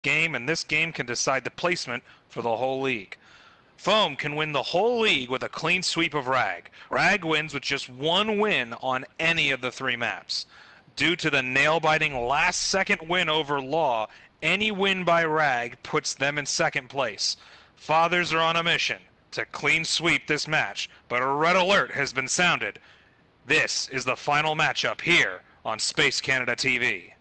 game, and this game can decide the placement for the whole league. Foam can win the whole league with a clean sweep of Rag. Rag wins with just one win on any of the 3 maps. Due to the nail-biting last-second win over Law, any win by Rag puts them in 2nd place. Fathers are on a mission to clean sweep this match, but a red alert has been sounded. This is the final matchup here on Space Canada TV.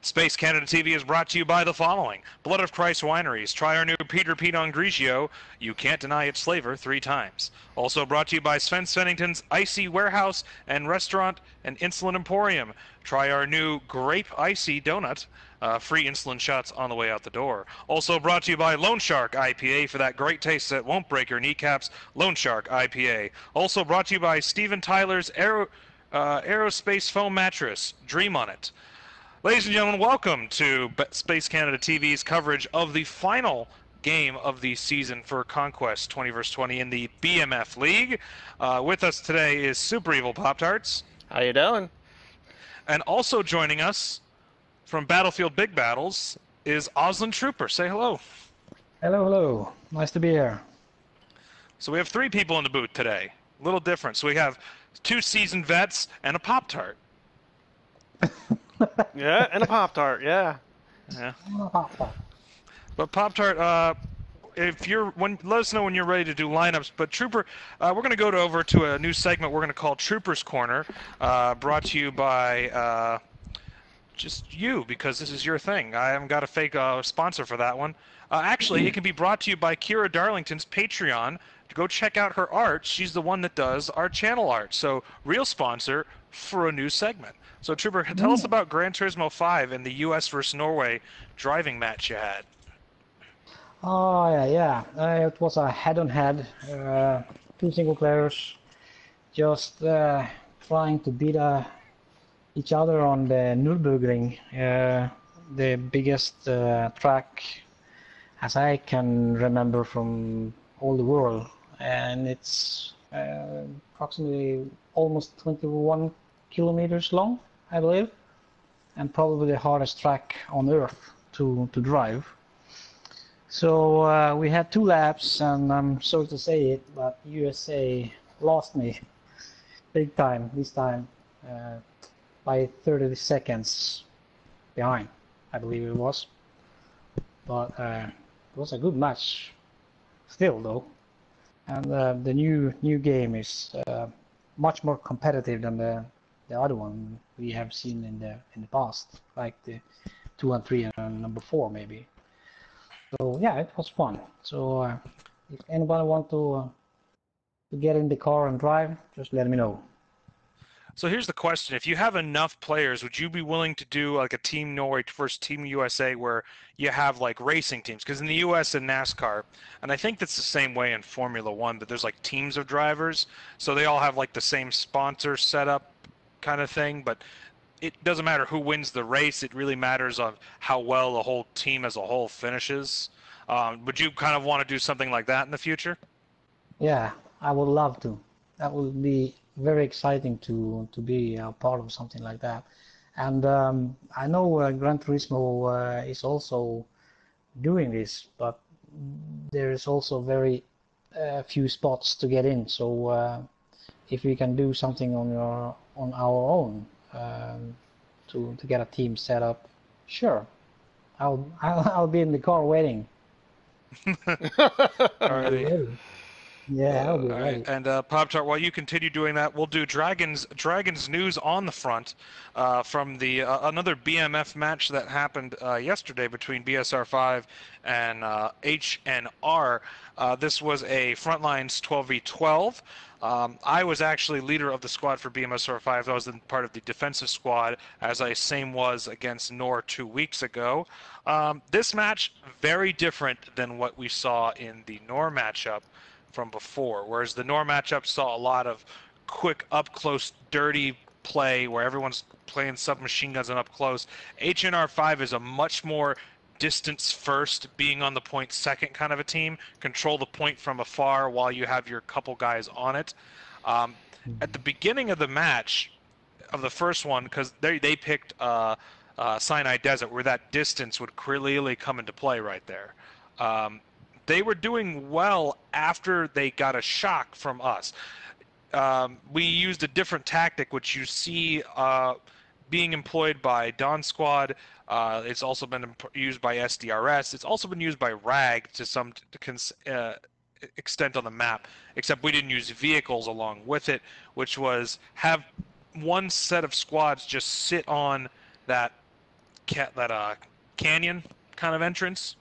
Space Canada TV is brought to you by the following. Blood of Christ Wineries. Try our new Peter Pinot Grigio. You can't deny its flavor 3 times. Also brought to you by Sven Svennington's Icy Warehouse and Restaurant and Insulin Emporium. Try our new Grape Icy Donut. Free insulin shots on the way out the door. Also brought to you by Lone Shark IPA for that great taste that won't break your kneecaps. Lone Shark IPA. Also brought to you by Steven Tyler's Aerospace Foam Mattress. Dream on it. Ladies and gentlemen, welcome to Space Canada TV's coverage of the final game of the season for Conquest 20 vs. 20 in the BMF League. With us today is SuprEvilPoptarts. How you doing? And also joining us from Battlefield Big Battles is AalesundTrooper. Say hello. Hello, hello. Nice to be here. So we have 3 people in the booth today. A little different. So we have 2 seasoned vets and a Pop-Tart. Yeah, and a Pop-Tart, yeah. Yeah. But Pop-Tart, let us know when you're ready to do lineups. But Trooper, we're going to go over to a new segment we're going to call Trooper's Corner, brought to you by just you, because this is your thing. I haven't got a fake sponsor for that one. Actually, it can be brought to you by Kira Darlington's Patreon. Go check out her art. She's the one that does our channel art. So, real sponsor for a new segment. So, Trooper, tell us about Gran Turismo 5 and the US versus Norway driving match you had. Oh, yeah. It was a head-on-head. 2 single players just trying to beat each other on the Nürburgring, the biggest track as I can remember from all the world. And it's approximately almost 21 kilometers long, I believe, and probably the hardest track on earth to drive. So we had 2 laps, and I'm sorry to say it, but USA lost me big time this time, by 30 seconds behind, I believe it was. But it was a good match still, though. And the new game is much more competitive than the other one we have seen in the past, like the 2 and 3 and number 4 maybe. So yeah, it was fun. So if anybody want to get in the car and drive, just let me know. So here's the question. If you have enough players, would you be willing to do like a Team Norway versus Team USA where you have like racing teams? Because in the US and NASCAR, and I think that's the same way in Formula 1, but there's like teams of drivers. So they all have like the same sponsor setup kind of thing. But it doesn't matter who wins the race. It really matters on how well the whole team as a whole finishes. Would you kind of want to do something like that in the future? Yeah, I would love to. That would be very exciting to be a part of something like that. And I know Gran Turismo is also doing this, but there is also very few spots to get in. So if we can do something on our own to get a team set up, sure, I'll be in the car waiting. Alrighty. Yeah, I'll be ready. Right. And Pop-Tart, while you continue doing that, we'll do Dragons news on the front from the another BMF match that happened yesterday between BSR5 and HNR. This was a Frontlines 12v12. I was actually leader of the squad for BMSR5. I was in part of the defensive squad, as I same was against NOR 2 weeks ago. This match, very different than what we saw in the NOR matchup from before, whereas the NOR matchup saw a lot of quick, up-close, dirty play where everyone's playing submachine guns and up close. HNR5 is a much more distance first, being on the point second kind of a team. Control the point from afar while you have your couple guys on it. At the beginning of the match, of the first one, because they picked Sinai Desert, where that distance would clearly come into play right there. They were doing well after they got a shock from us. We used a different tactic, which you see being employed by Dawn Squad. It's also been used by SDRS. It's also been used by RAG to some extent on the map, except we didn't use vehicles along with it, which was have one set of squads just sit on that canyon kind of entrance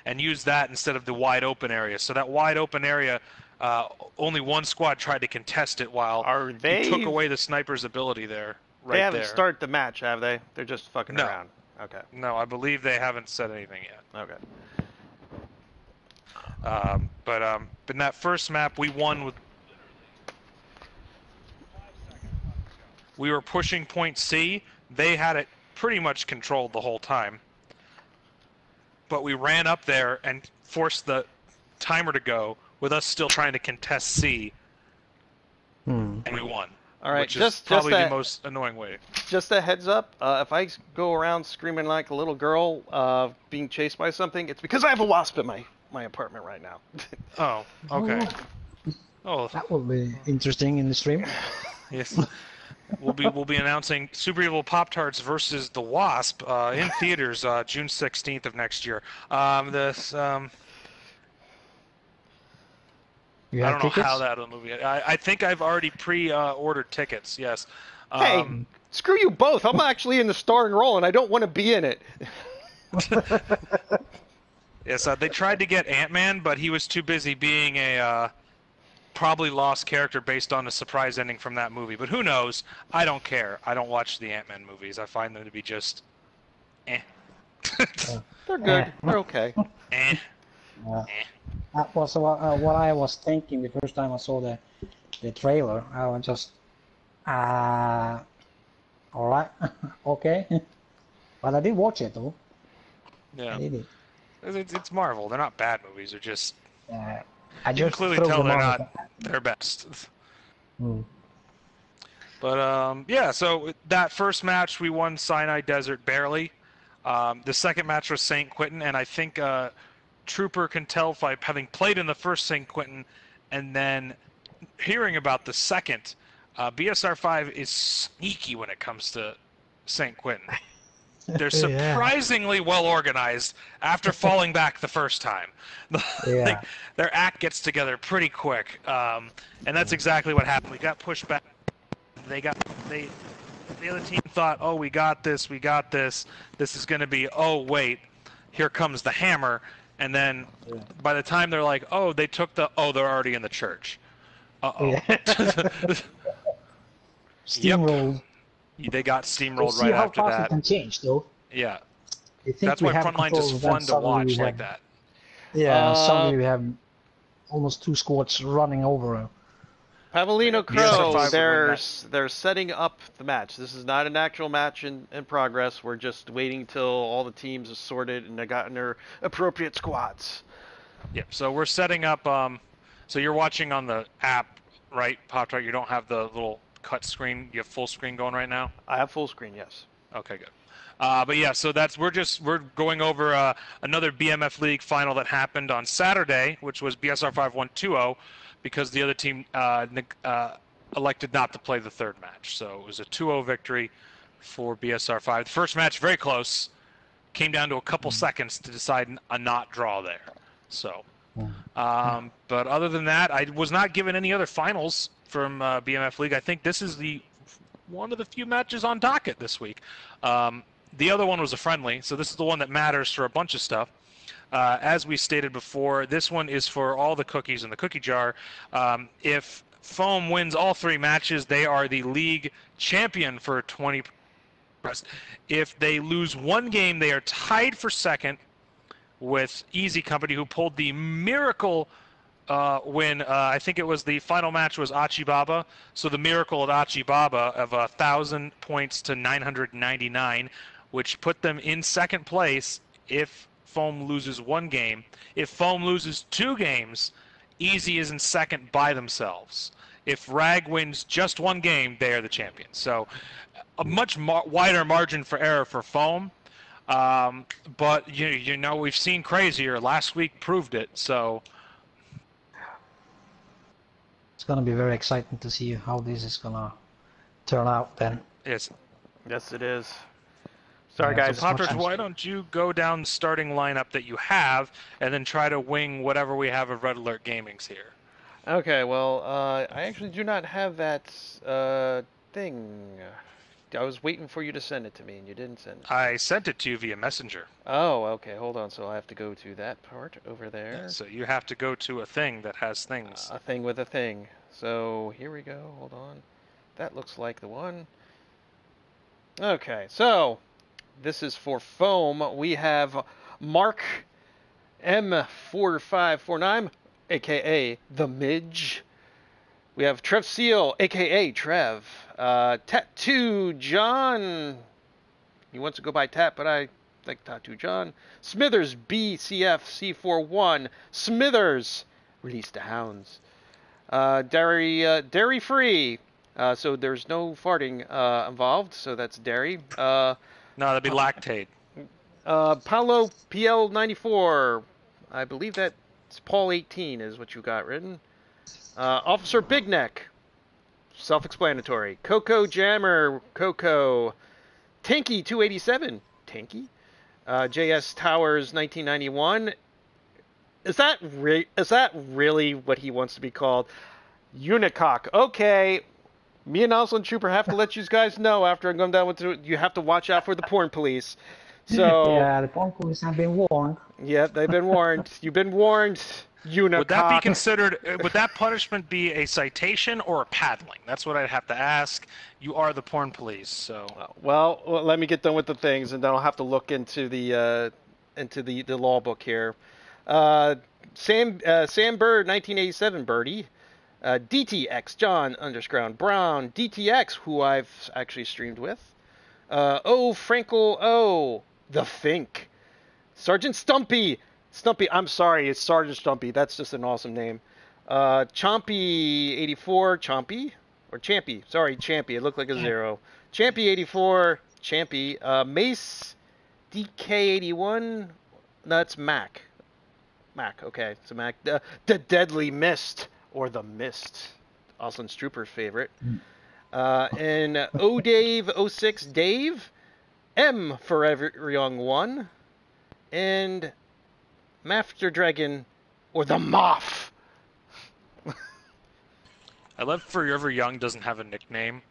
and use that instead of the wide open area. So that wide open area, only one squad tried to contest it while you took away the sniper's ability there. They haven't started the match, have they? They're just fucking around. Okay. No, I believe they haven't said anything yet. Okay. But in that first map, we won with. We were pushing point C. They had it pretty much controlled the whole time. But we ran up there and forced the timer to go with us still trying to contest C. And we won. All right, which is probably the most annoying way. Just a heads up, if I go around screaming like a little girl being chased by something, it's because I have a wasp in my apartment right now. Oh, okay. Oh, that will be interesting in the stream. Yes. We'll be announcing Super Evil Pop-Tarts versus the Wasp in theaters June 16th of next year. You I have don't know tickets? how that movie. I think I've already pre-ordered tickets. Yes. Hey, screw you both! I'm actually in the starring role, and I don't want to be in it. Yes, they tried to get Ant-Man, but he was too busy being a probably lost character based on a surprise ending from that movie. But who knows? I don't care. I don't watch the Ant-Man movies. I find them to be just, eh. They're good. They're okay. Eh. That was what I was thinking the first time I saw the trailer. I was just, all right, okay. But I did watch it though. Yeah. I did it. It's Marvel. They're not bad movies. They're just. I You can just clearly threw tell them they're on. not their best. But yeah, so that first match we won Sinai Desert barely. The second match was St. Quentin, and I think Trooper can tell by having played in the first St. Quentin and then hearing about the second. BSR5 is sneaky when it comes to St. Quentin. They're surprisingly well organized after falling back the first time. Like, their act gets together pretty quick, and that's exactly what happened. We got pushed back. The other team thought, oh, we got this. This is going to be, oh, wait, here comes the hammer. And then by the time they're like, oh, they took they're already in the church. Uh-oh. Steamrolled. Yep. They got steamrolled See right how after fast that. it can change, though. Yeah. That's why Frontlines is fun to watch like that. Yeah, suddenly we have almost two squads running over. Pavelino BSR5 Crow, they're setting up the match. This is not an actual match in progress. We're just waiting till all the teams are sorted and they gotten their appropriate squads. Yep. So we're setting up. So you're watching on the app, right, Pop-Tart? You don't have the little cut screen. You have full screen going right now. I have full screen, yes. Okay, good. But yeah, so we're going over another BMF League final that happened on Saturday, which was BSR5 won 2-0 because the other team elected not to play the third match. So it was a 2-0 victory for BSR5. The first match, very close, came down to a couple seconds to decide a not draw there. So, but other than that, I was not given any other finals from BMF League. I think this is one of the few matches on docket this week. The other one was a friendly, so this is the one that matters for a bunch of stuff. As we stated before, this one is for all the cookies in the cookie jar. If Foam wins all three matches, they are the league champion for 20. If they lose one game, they are tied for second with Easy Company, who pulled the miracle win. I think it was the final match was Achibaba. So the miracle of Achibaba of 1,000 points to 999, which put them in second place if Foam loses one game. If Foam loses two games, Easy is in second by themselves. If Rag wins just one game, they are the champions. So a much wider margin for error for Foam. But you know, we've seen crazier. Last week proved it. So It's gonna be very exciting to see how this is gonna turn out then. yes. Yes, it is. Sorry, Yeah, guys. so Pop-Tarts, why don't you go down the starting lineup that you have, and then try to wing whatever we have of Red Alert Gaming's here. Okay, well, I actually do not have that thing. I was waiting for you to send it to me, and you didn't send it. I sent it to you via Messenger. Oh, okay. Hold on. So I have to go to that part over there. Yeah, so you have to go to a thing that has things. A thing with a thing. So here we go. Hold on. That looks like the one. Okay, so this is for Foam. We have Mark M4549, aka the Midge. We have Trev Seal, aka Trev. Tattoo John. He wants to go by Tat, but I like Tattoo John. Smithers BCF C41. Smithers. Release the hounds. Dairy free. So there's no farting involved, so that's dairy. No, that'd be lactate. Paolo PL94. I believe that's Paul 18 is what you got written. Officer Big Neck. Self-explanatory. Coco Jammer. Coco. Tanky 287. Tanky. JS Towers 1991. Is that really what he wants to be called? Unicock. Okay. Me and AalesundTrooper have to let you guys know after I'm going down with you have to watch out for the porn police. So yeah, the porn police have been warned. Yeah, they've been warned. You've been warned. Unicock. Would that be considered? Would that punishment be a citation or a paddling? That's what I'd have to ask. You are the porn police, so. Well, let me get done with the things, and then I'll have to look into the law book here. Sam Bird, 1987, Birdie. DTX, John _ Brown. DTX, who I've actually streamed with. Frankel O, the Fink. Sergeant Stumpy. I'm sorry, it's Sergeant Stumpy. That's just an awesome name. Chompy84, Chompy? Or Champy. Sorry, Champy. It looked like a 0. Champy84, Champy. Mace DK81. That's Mac. Mac, okay. So Mac. The Deadly Mist. Or the Mist. AalesundTrooper's favorite. And O'Dave06 Dave. M Forever Young 1. And Master Dragon, or the Moff. I love Forever Young doesn't have a nickname.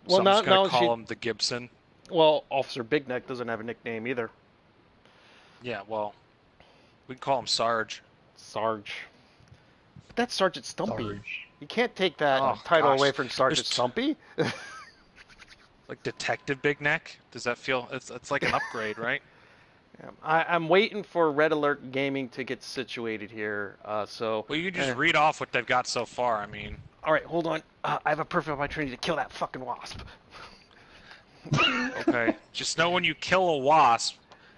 Well, so I'm just going to call him the Gibson. Well, Officer Big Neck doesn't have a nickname either. Yeah, well, we can call him Sarge. Sarge. But that's Sergeant Stumpy. Sarge. You can't take that title away from Sergeant There's Stumpy. Like Detective Big Neck? Does that feel... It's like an upgrade, right? Yeah, I'm waiting for Red Alert Gaming to get situated here. So. Well, you can just read off what they've got so far, I mean. All right, hold on. I have a perfect opportunity to kill that fucking wasp. Okay. Just know when you kill a wasp,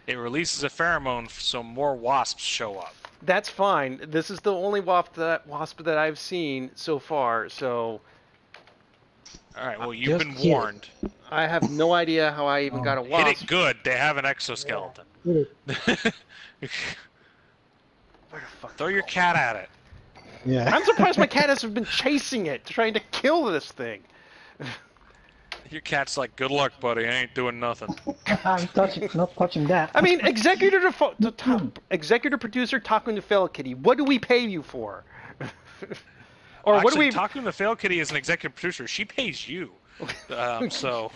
it releases a pheromone so more wasps show up. That's fine. This is the only wasp that I've seen so far, so... All right, well, you've been Just hit warned. I have no idea how I even got a wasp. Hit it good. They have an exoskeleton. Hit Where the fuck Throw your cat at it. Yeah. I'm surprised my cat hasn't been chasing it, trying to kill this thing. Your cat's like, good luck, buddy. I ain't doing nothing. I'm not touching that. I mean, executive producer talking to Fel Kitty. What do we pay you for? Or Actually, what do we? Talking to Fail Kitty is an executive producer. She pays you. So.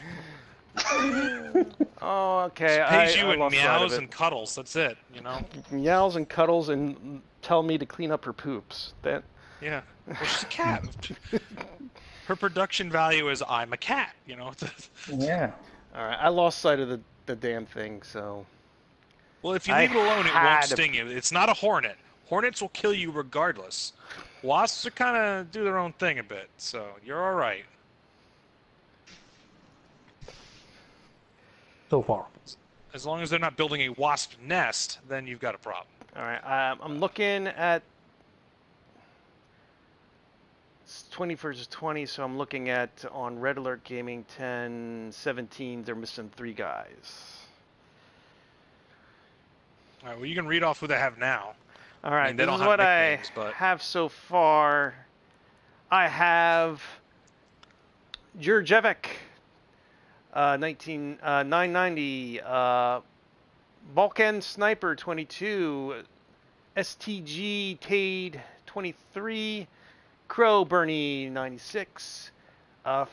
Oh, okay. She pays you I in lost sight of meows it. and cuddles. That's it, you know? Meows and cuddles and tell me to clean up her poops. That. Yeah. Well, she's a cat. Her production value is I'm a cat, you know? Yeah. All right, I lost sight of the damn thing. So. Well, if you leave it alone, it won't sting you. It's not a hornet. Hornets will kill you regardless. Wasps are kind of do their own thing a bit, so you're all right. So far. As long as they're not building a wasp nest, then you've got a problem. All right, I'm looking at 20 versus 20, so I'm looking at on Red Alert Gaming 10, 17. They're missing 3 guys. All right, well, you can read off who they have now. All right, I mean, they this don't is have what nicknames, I but... have so far. I have Jurjevic, 990, Balkan Sniper 22, STG Tade 23, Crow Bernie 96,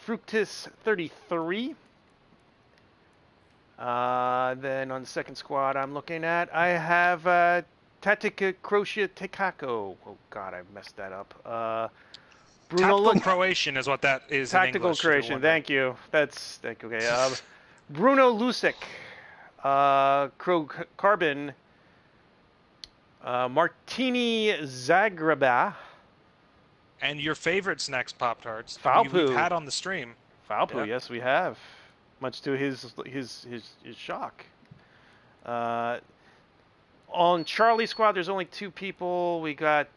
Fructus 33. Then on the second squad I'm looking at, I have Tatica Croatia Tekako. Oh God, I messed that up. Bruno Tactical Croatian is what that is in Tactical English. if you're Croatian, wondering. thank you. That's okay. Bruno Lusic, Crow Carbon, Martini Zagreba, And your favorites next, Pop-Tarts. Foulpoo. We've had on the stream. Foulpoo, Yeah. yes we have. Much to his shock. On Charlie Squad, there's only 2 people. We got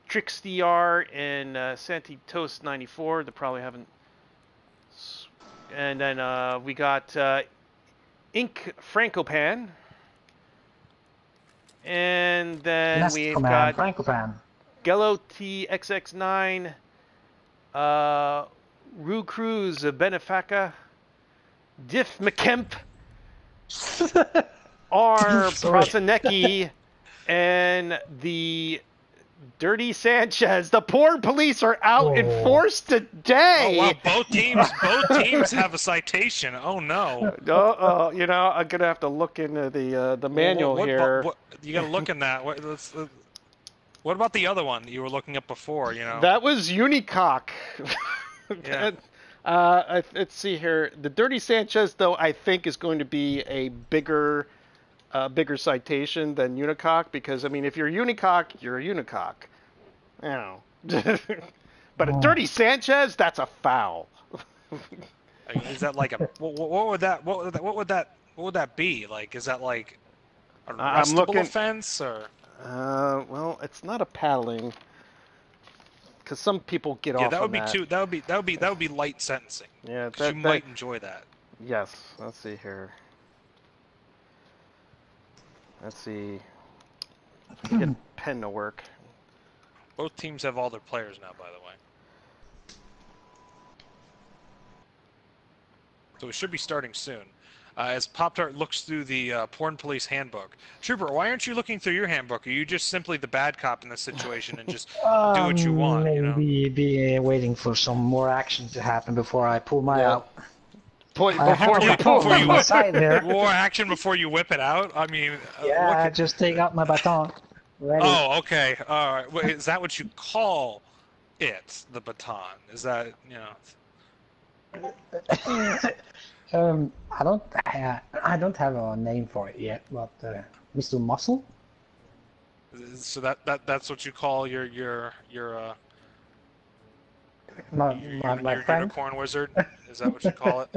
TrixDR and Santi Toast 94. They probably haven't. And then we got Ink Frankopan. And then Nest we've command, got Frankopan. Gello TXX9, Rue Cruz Benefaca, Diff McKemp, R. Sorry. Prosanecki, and the Dirty Sanchez. The porn police are out in Oh. force today. Oh, wow, both teams have a citation. Oh, no. You know, I'm gonna have to look into the manual here. You got to look in that. What about the other one you were looking at before, you know? That was Unicock. Yeah. Let's see here. The Dirty Sanchez, though, I think is going to be a bigger citation than Unicock, because I mean, if you're Unicock, you're a Unicock. You know. But a Dirty Sanchez, that's a foul. Is that like a what would that be? Like, is that like an I'm arrestable looking- offense or? Well, it's not a paddling, because some people get Yeah, off that would on be that. too. That would be light sentencing. Yeah, 'Cause you might enjoy that. Yes. Let's see here. Let's see. If we can get a pen to work. Both teams have all their players now, by the way. So we should be starting soon. As Pop-Tart looks through the Porn Police Handbook. Trooper, why aren't you looking through your handbook? Are you just simply the bad cop in this situation and just do what you want, you know? Maybe be waiting for some more action to happen before I pull my out. Before Before you my side there. More action before you whip it out? I mean... Yeah, just take out my baton. Ready. Oh, okay. All right. Wait, is that what you call it, the baton? Is that, you know... I don't have a name for it yet, but Mr. Muscle. So that's what you call your My friend. unicorn wizard? Is that what you call it?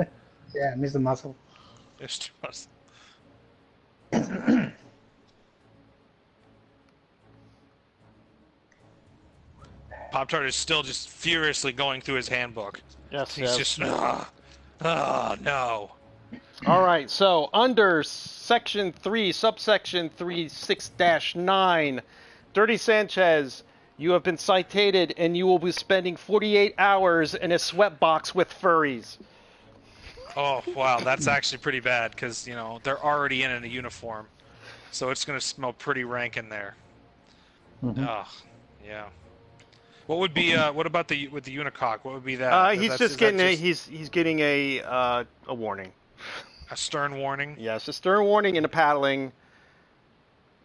Yeah, Mr. Muscle. Mr. Muscle. Pop-Tart is still just furiously going through his handbook. Yes, He's just, no. All right, so under Section 3, Subsection 36-9, Dirty Sanchez, you have been cited and you will be spending 48 hours in a sweatbox with furries. Oh, wow, that's actually pretty bad because, you know, they're already in a uniform. So it's going to smell pretty rank in there. Mm-hmm. Oh, yeah. What would be, what about with the unicock? What would be that? He's getting a warning. A stern warning? Yes, a stern warning and a paddling,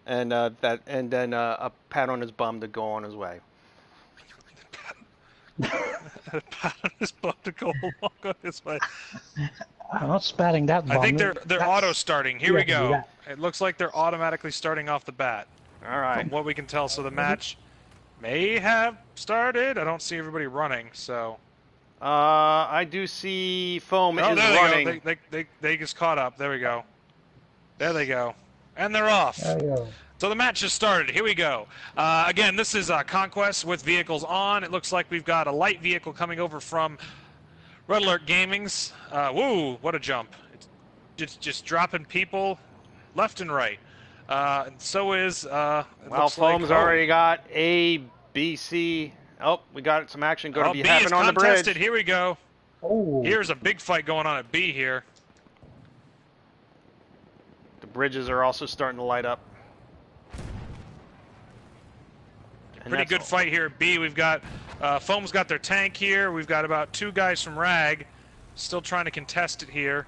and then a pat on his bum to go on his way. A pat on his bum to go along on his way. I'm not spatting that bum. I think they're auto starting. Here we go. Yeah. It looks like they're automatically starting off the bat. All right. From what we can tell, so the match may have started. I don't see everybody running, so. I do see Foam is there running. They go. They just caught up. There we go. There they go. And they're off. There you go. So the match has started. Here we go. Again, this is Conquest with vehicles on. It looks like we've got a light vehicle coming over from Red Alert Gaming's. Woo, what a jump. It's just dropping people left and right. And so is... well, Foam's already got A, B, C. Oh, we got some action going to be happening on the bridge. Contested. Here we go. Oh. Here's a big fight going on at B here. The bridges are also starting to light up. Pretty good fight here at B. We've got Foam's got their tank here. We've got about 2 guys from Rag still trying to contest it here.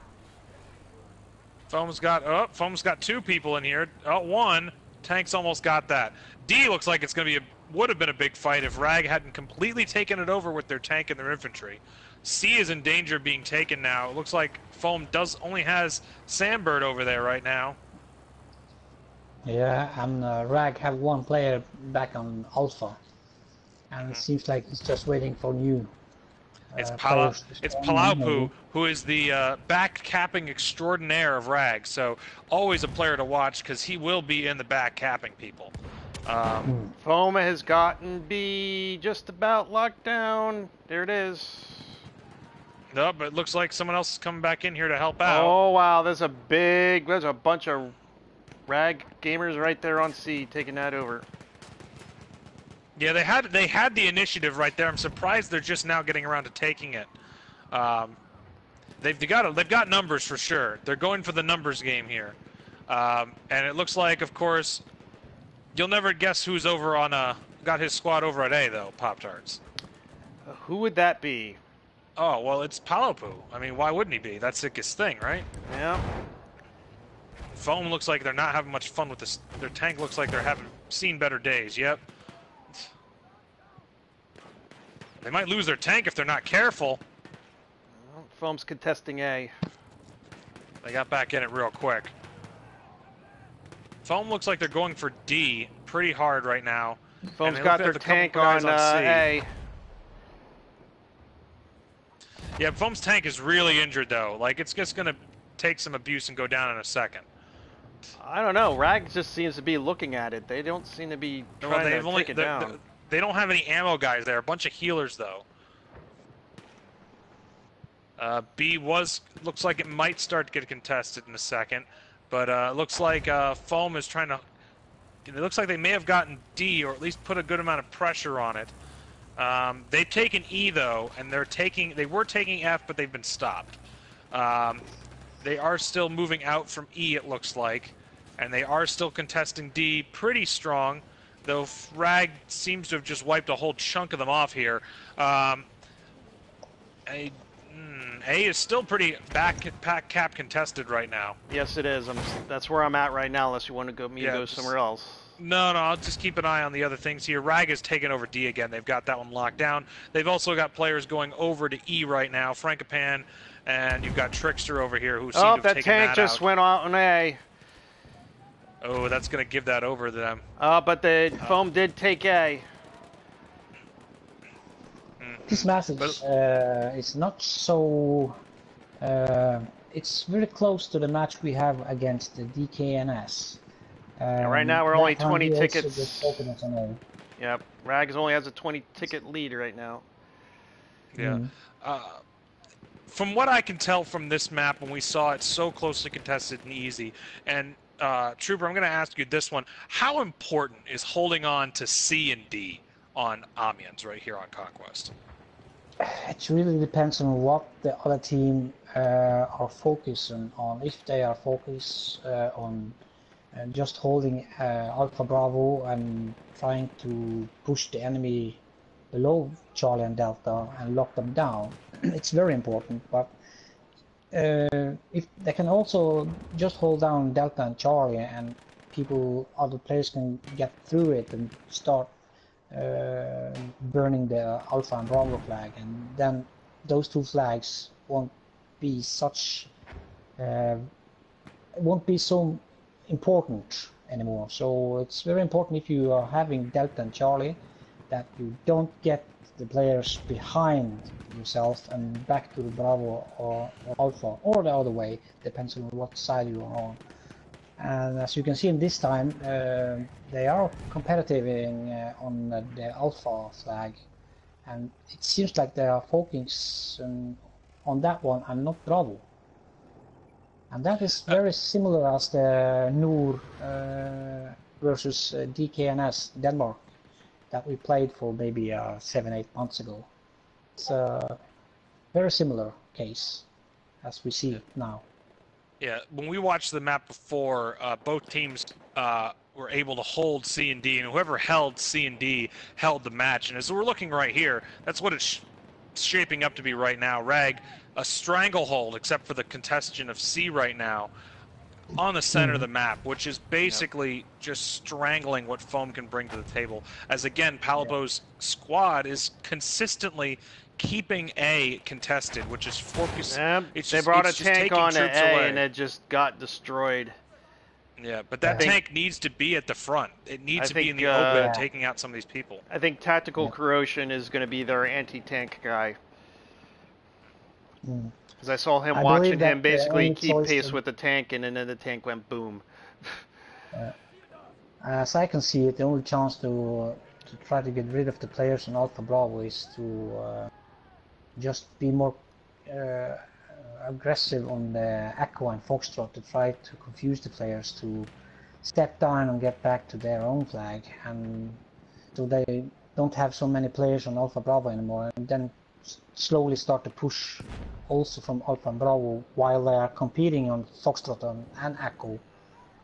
Foam's got 2 people in here. Oh, 1. Tank's almost got that. D looks like it's going to be would have been a big fight if Rag hadn't completely taken it over with their tank and their infantry. C is in danger of being taken now. It looks like Foam only has Sandbird over there right now. Yeah, and Rag have 1 player back on Alpha, and it seems like he's just waiting for new. It's Palaupu, who is the back capping extraordinaire of Rag, so always a player to watch because he will be in the back capping people. Foam has gotten B just about locked down. There it is. No, but it looks like someone else is coming back in here to help out. Oh wow, there's a bunch of Rag gamers right there on C taking that over. Yeah, they had the initiative right there. I'm surprised they're just now getting around to taking it. They've got numbers for sure. They're going for the numbers game here, and it looks like, of course, you'll never guess who's over on got his squad over at A though. Pop-Tarts. Who would that be? Oh well, it's Palaupu. I mean, why wouldn't he be? That's his thing, right? Yeah. Foam looks like they're not having much fun with this. Their tank looks like they're having seen better days. Yep. They might lose their tank if they're not careful. Well, Foam's contesting A. They got back in it real quick. Foam looks like they're going for D pretty hard right now. Foam's got their tank on A. Yeah, Foam's tank is really injured though. Like, it's just going to take some abuse and go down in a second. I don't know. Rag just seems to be looking at it. They don't seem to be trying to take it down. They don't have any ammo guys there. A bunch of healers though. B looks like it might start to get contested in a second, but looks like Foam is trying to. It looks like they may have gotten D, or at least put a good amount of pressure on it. They've taken E though, and they were taking F, but they've been stopped. They are still moving out from E, it looks like, and they are still contesting D pretty strong, though Rag seems to have just wiped a whole chunk of them off here. A is still pretty cap contested right now. Yes, it is. That's where I'm at right now, unless you want to go somewhere else. No, I'll just keep an eye on the other things here. Rag has taken over D again. They've got that one locked down. They've also got players going over to E right now. Frankopan, and you've got Trickster over here who seem to have taken that out. Oh, that tank just went on A. Oh, that's going to give that over to them. But the Foam did take A. This message is not so... it's very close to the match we have against the DKNS. Right now we're only 20 tickets. Yep, Rags only has a 20-ticket lead right now. Yeah. From what I can tell from this map, when we saw it so closely contested and easy, and Trooper, I'm going to ask you this one. How important is holding on to C and D on Amiens right here on Conquest? It really depends on what the other team are focusing on. If they are focused on just holding Alpha Bravo and trying to push the enemy below Charlie and Delta and lock them down, it's very important. But if they can also just hold down Delta and Charlie, and other players can get through it and start burning the Alpha and Bravo flag, and then those 2 flags won't be so important anymore. So it's very important, if you are having Delta and Charlie, that you don't get the players behind yourself and back to the Bravo or Alpha, or the other way, depends on what side you are on. And as you can see in this time, they are competitive on the Alpha flag, and it seems like they are focusing on that one and not Bravo. And that is very similar as the Nord versus DKNS Denmark that we played for maybe 7-8 months ago. It's a very similar case as we see it now. Yeah, when we watched the map before, both teams were able to hold C and D, and whoever held C and D held the match. And as we're looking right here, that's what it's shaping up to be right now. Rag, a stranglehold, except for the contestant of C right now, on the center of the map, which is basically just strangling what Foam can bring to the table. As again, Palabo's squad is consistently keeping A contested, which is focused. They brought a tank on at A and it just got destroyed. Yeah, but that tank needs to be at the front. It needs to be in the open, taking out some of these people. I think Tactical Corrosion is going to be their anti-tank guy. Because I saw him watching him basically keep pace with the tank, and then the tank went boom. As I can see it, the only chance to try to get rid of the players on Alpha Bravo is to just be more aggressive on the Echo and Foxtrot to try to confuse the players to step down and get back to their own flag, and so they don't have so many players on Alpha Bravo anymore, and then slowly start to push also from Alpha and Bravo while they are competing on Foxtrot and Echo,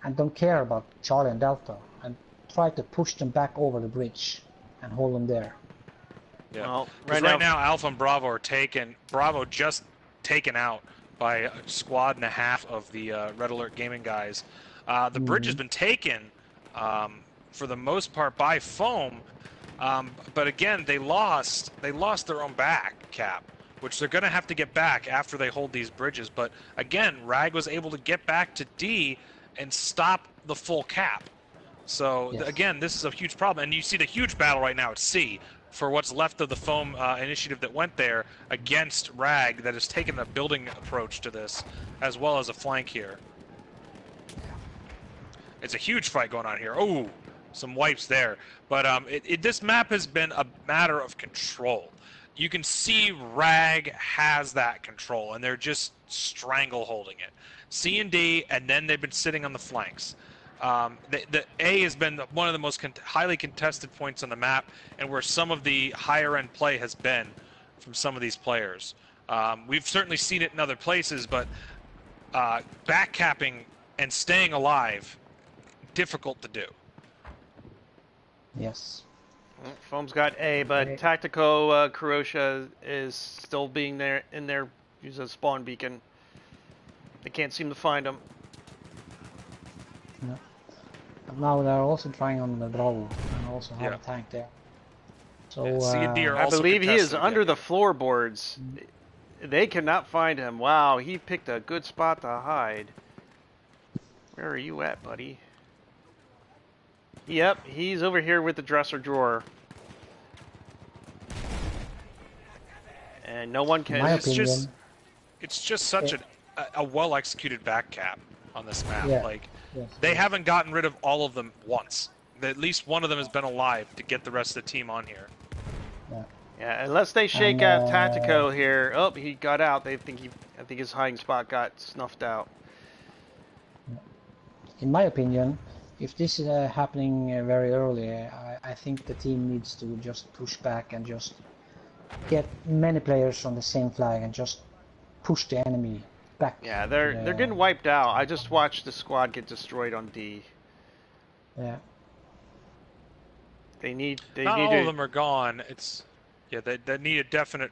and don't care about Charlie and Delta, and try to push them back over the bridge and hold them there. Yeah, well, right now Alpha and Bravo are taken. Bravo just taken out by a squad and a half of the Red Alert Gaming guys. The bridge has been taken for the most part by Foam, but again they lost their own back cap, which they're going to have to get back after they hold these bridges. But again, Rag was able to get back to D and stop the full cap. So again, this is a huge problem, and you see the huge battle right now at C for what's left of the Foam initiative that went there against Rag, that has taken a building approach to this, as well as a flank here. It's a huge fight going on here. Oh, some wipes there. But this map has been a matter of control. You can see Rag has that control, and they're just strangle holding it. C and D, and then they've been sitting on the flanks. The A has been one of the most highly contested points on the map, and where some of the higher end play has been from some of these players. We've certainly seen it in other places, but backcapping and staying alive, difficult to do. Yes. Well, Foam's got A, but Tactical Croatia is still being there in there. Use a spawn beacon. They can't seem to find him. Yeah. Now they're also trying on the Bravo and also have a tank there. So I believe he is under the floorboards. They cannot find him. Wow, he picked a good spot to hide. Where are you at, buddy? Yep, he's over here with the dresser drawer. And no one can... It's just such a well-executed back cap on this map. They haven't gotten rid of all of them once. At least one of them has been alive to get the rest of the team on here. Yeah, unless they shake out Tactico here. Oh, he got out. I think his hiding spot got snuffed out. In my opinion, if this is happening very early, I think the team needs to just push back and just get many players on the same flag and just push the enemy back. Yeah, they're getting wiped out. I just watched the squad get destroyed on D. Yeah. Not all of them are gone. They need a definite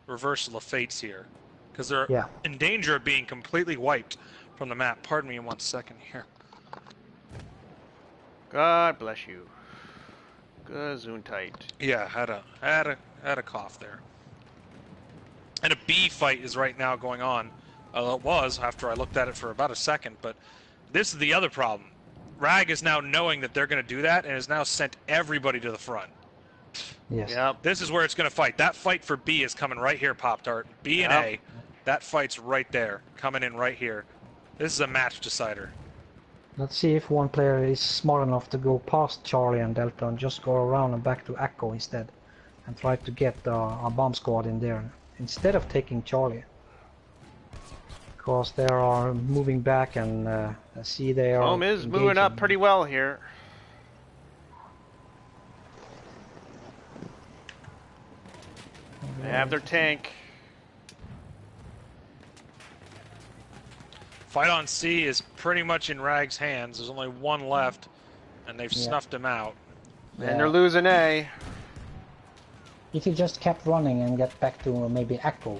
reversal of fates here, because they're in danger of being completely wiped from the map. Pardon me in 1 second here. God bless you. Gesundheit. Yeah, had a cough there. And a B fight is right now going on. It was after I looked at it for about a second, but this is the other problem. Rag is now knowing that they're going to do that and has now sent everybody to the front. Yes. Yep. This is where it's going to fight. That fight for B is coming right here, Pop-Tart. B and A, that fight's right there, coming in right here. This is a match decider. Let's see if one player is smart enough to go past Charlie and Delta and just go around and back to Echo instead, and try to get a bomb squad in there instead of taking Charlie. Because they are moving back, and I see they are. Foam is moving up pretty well here. They have their tank. Fight on C is pretty much in Rag's hands. There's only one left, and they've snuffed him out. And they're losing A. If he just kept running and get back to maybe Echo,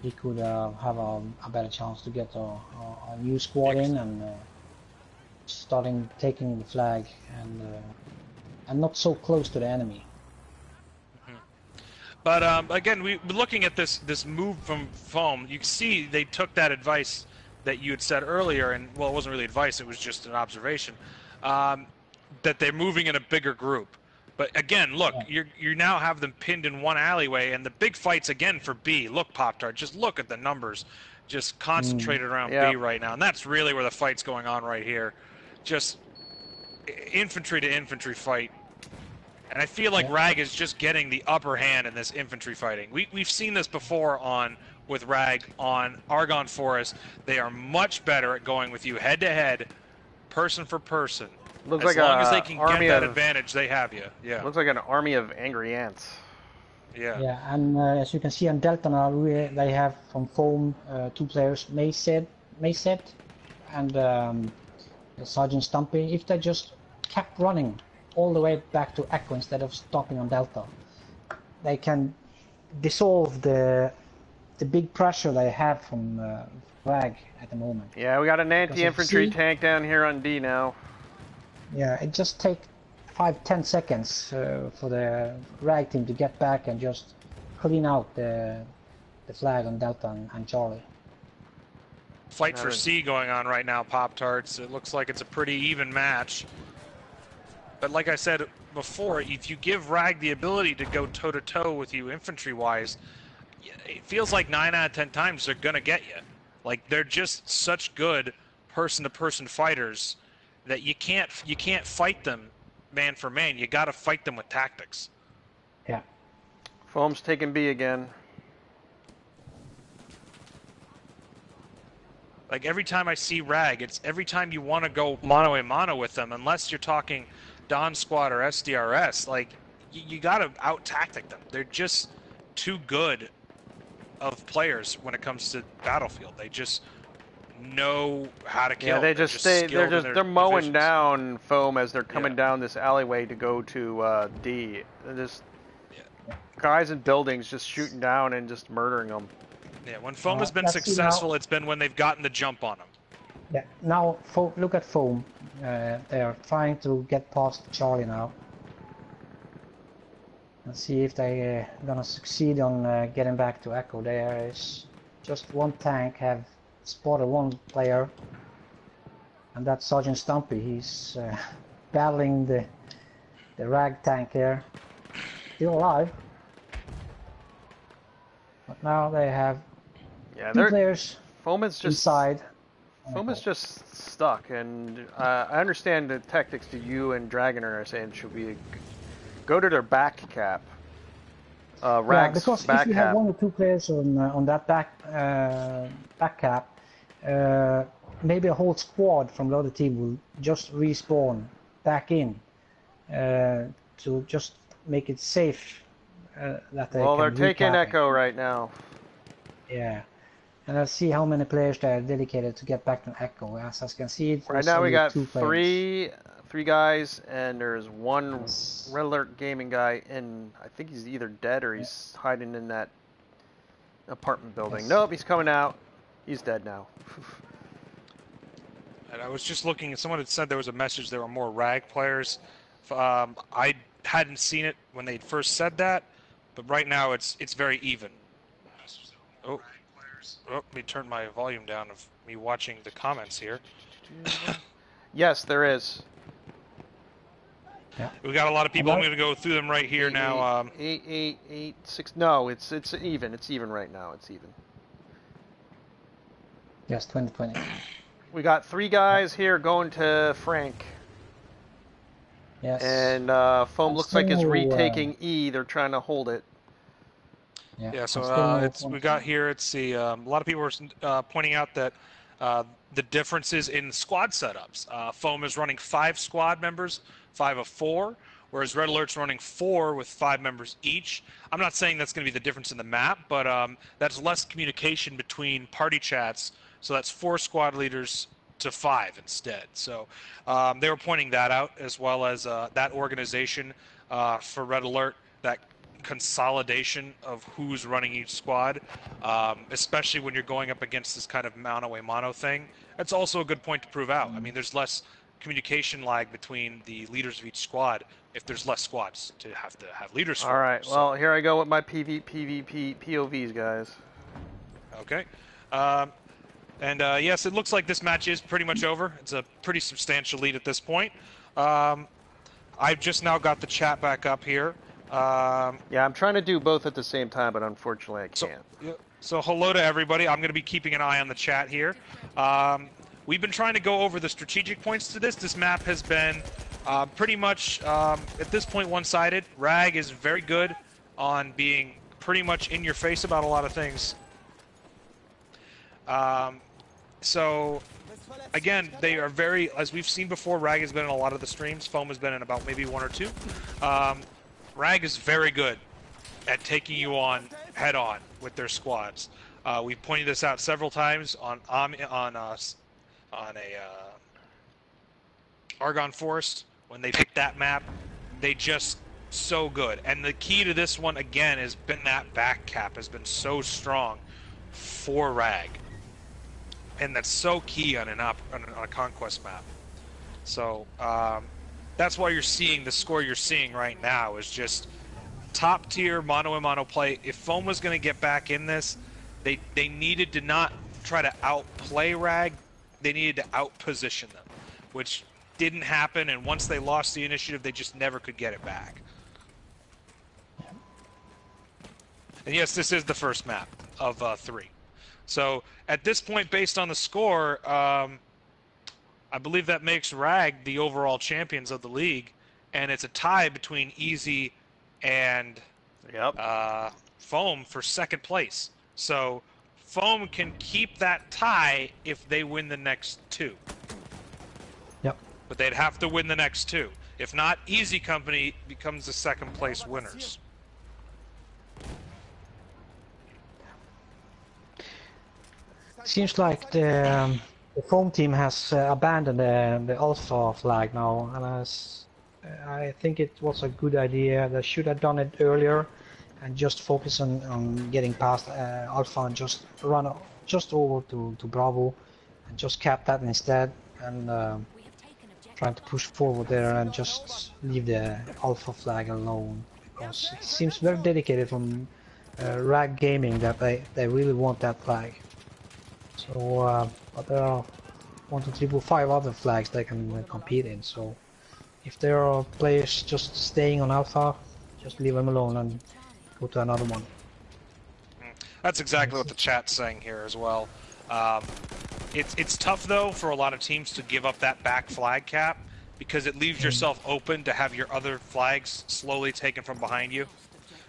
he could have a better chance to get a new squad in and starting taking the flag and not so close to the enemy. But again, we're looking at this move from Foam. You can see they took that advice that you had said earlier, and well, it wasn't really advice; it was just an observation that they're moving in a bigger group. But again, look, you now have them pinned in one alleyway, and the big fights again for B. Look, Pop-Tart, just look at the numbers, just concentrated around B right now, and that's really where the fight's going on right here. Just infantry to infantry fight. And I feel like Rag is just getting the upper hand in this infantry fighting. We've seen this before with Rag on Argonne Forest. They are much better at going with you head-to-head, person for person. Looks as like long as they can get that advantage, they have you. Yeah. Looks like an army of angry ants. Yeah. Yeah, and as you can see on Delta now, they have from Foam 2 players, Mayset and Sergeant Stumpy. If they just kept running all the way back to Echo instead of stopping on Delta, they can dissolve the big pressure they have from Rag at the moment. Yeah, we got an anti-infantry tank down here on D now. Yeah, it just takes 5-10 seconds for the Rag team to get back and just clean out the flag on Delta and Charlie. Fight for C going on right now, Pop-Tarts. It looks like it's a pretty even match. But like I said before, if you give Rag the ability to go toe-to-toe with you infantry-wise, it feels like 9 out of 10 times they're going to get you. Like, they're just such good person-to-person fighters that you can't fight them man for man. You got to fight them with tactics. Yeah. Foam's taking B again. Like, every time I see Rag, it's every time you want to go mano-a-mano with them, unless you're talking Dawn Squad or SDRS, like, you got to out-tactic them. They're just too good of players when it comes to Battlefield. They just know how to kill. Yeah, they're mowing down Foam as they're coming down this alleyway to go to D. They're just guys in buildings just shooting down and just murdering them. Yeah, when Foam has been successful, it's been when they've gotten the jump on them. Yeah, now look at Foam. They are trying to get past Charlie now. Let's see if they're gonna succeed on getting back to Echo. There is just one tank have spotted one player, and that's Sergeant Stumpy. He's battling the Rag tank here. Still alive. But now they have two players Foam is just inside. Foam is just stuck, and I understand the tactics that you and Dragon are saying should be go to their back cap. Rag's because back if you cap. have 1 or 2 players on that back cap, maybe a whole squad from the other team will just respawn back in to just make it safe that they Well, can they're taking recap Echo right now. Yeah, and let's see how many players they are dedicated to get back to Echo. As I can see, Right now we got 2 players. three guys, and there's one Red Alert Gaming guy, and I think he's either dead or he's hiding in that apartment building. Nope, he's coming out. He's dead now. And I was just looking, someone had said there was a message there were more Rag players. I hadn't seen it when they first said that, but right now it's very even. Oh, let me turn my volume down of me watching the comments here. Yes, there is. Yeah. We got a lot of people. I'm going to go through them right here now. 8, no, it's even. It's even right now. It's even. Yes, 2020. we got 3 guys here going to Frank. Yes. And Foam looks like is retaking E. They're trying to hold it. Yeah, so we got here, it's the, a lot of people are pointing out that the differences in squad setups. Foam is running 5 squad members, 5 of 4, whereas Red Alert's running 4 with 5 members each. I'm not saying that's going to be the difference in the map, but that's less communication between party chats, so that's 4 squad leaders to 5 instead. So they were pointing that out, as well as that organization for Red Alert, that consolidation of who's running each squad, especially when you're going up against this kind of mono thing. That's also a good point to prove out. I mean, there's less communication lag between the leaders of each squad if there's less squads to have leaders for. All right, well, here I go with my PvP POVs, guys. Okay. Yes, it looks like this match is pretty much over. It's a pretty substantial lead at this point. I've just now got the chat back up here. Yeah, I'm trying to do both at the same time, but unfortunately I can't. So hello to everybody. I'm going to be keeping an eye on the chat here. We've been trying to go over the strategic points to this. This map has been pretty much, at this point, one-sided. Rag is very good on being pretty much in your face about a lot of things. So, again, they are very, as we've seen before, Rag has been in a lot of the streams. Foam has been in about maybe 1 or 2. Rag is very good at taking you on head-on with their squads. We've pointed this out several times on Argonne Forest. When they picked that map, they just so good. And the key to this one, again, has been that back cap has been so strong for Rag. And that's so key on a conquest map. So that's why you're seeing the score you're seeing right now is just top tier mono play. If Foam was going to get back in this, they needed to not try to outplay Rag. They needed to outposition them, which didn't happen. And once they lost the initiative, they just never could get it back. And yes, this is the first map of 3. So at this point, based on the score, I believe that makes Rag the overall champions of the league, and it's a tie between Easy and Foam for 2nd place. So Foam can keep that tie if they win the next 2. Yep. But they'd have to win the next 2. If not, Easy Company becomes the 2nd place winners. Seems like the Foam team has abandoned the Alpha flag now, and I think it was a good idea. They should have done it earlier and just focus on getting past Alpha and just run just over to Bravo and just cap that instead, and trying to push forward there and just leave the Alpha flag alone, because it seems very dedicated from Rag Gaming that they really want that flag. So, but there are 1, 2, 3, 4, 5 other flags they can compete in. So, if there are players just staying on Alpha, just leave them alone and go to another one. That's exactly what the chat's saying here as well. It's tough though for a lot of teams to give up that back flag cap, because it leaves yourself open to have your other flags slowly taken from behind you.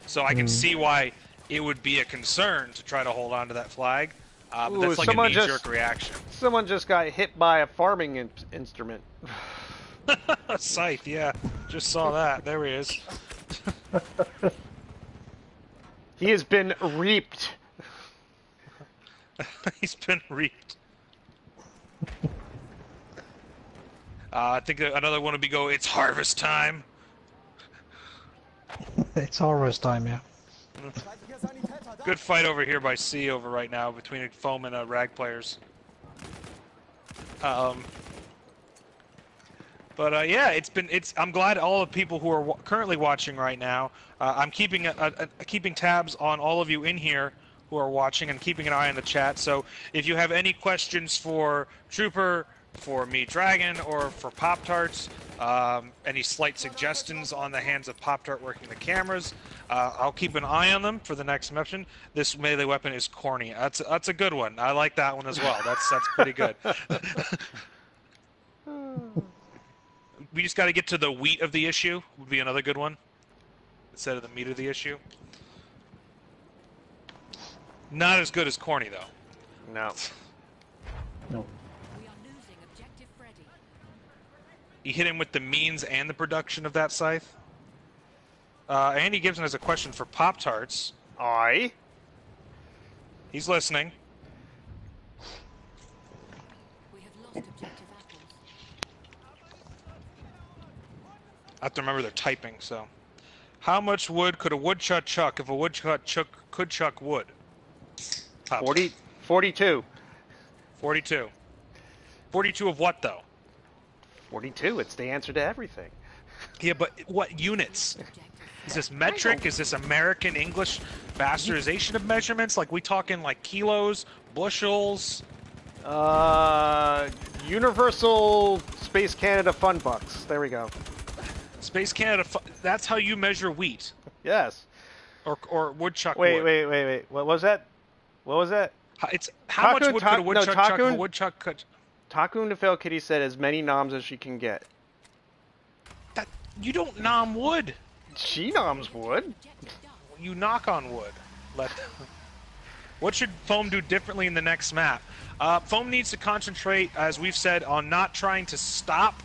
So I can see why it would be a concern to try to hold on to that flag. But that's like a knee-jerk reaction. Someone just got hit by a farming instrument. Scythe, yeah. Just saw that. There he is. He has been reaped. He's been reaped. I think another one would be it's harvest time. It's harvest time, yeah. Good fight over here by C over right now between Foam and Rag players. Yeah, I'm glad all the people who are currently watching right now. I'm keeping keeping tabs on all of you in here who are watching and keeping an eye on the chat. So if you have any questions for Trooper, for me, Dragon, or for Pop-Tarts. Any slight suggestions on the hands of Pop-Tart working the cameras. I'll keep an eye on them for the next mission. This melee weapon is corny. That's a good one. I like that one as well. That's pretty good. We just got to get to the wheat of the issue. Would be another good one instead of the meat of the issue. Not as good as corny though. No. No. We are losing objective Freddy. You hit him with the means and the production of that scythe. Andy Gibson has a question for Pop-Tarts. Aye. He's listening. We have lost objective apples. I have to remember they're typing, so. How much wood could a woodchuck chuck if a woodchuck could chuck wood? Pop-Tarts. 42. 42. 42 of what, though? 42. It's the answer to everything. Yeah, but what units? Is this metric? Is this American English bastardization of measurements? Like, we talking like kilos, bushels? Universal Space Canada Fun Bucks. There we go. Space Canada, that's how you measure wheat. Yes. Or woodchuck Wait. wood. What was that? What was that? It's how much wood could a woodchuck chuck if a Takun- woodchuck could... Takun the Fail Kitty said as many noms as she can get. That, you don't nom wood. She noms wood. Objective done. You knock on wood. What should Foam do differently in the next map? Foam needs to concentrate, as we've said, on not trying to stop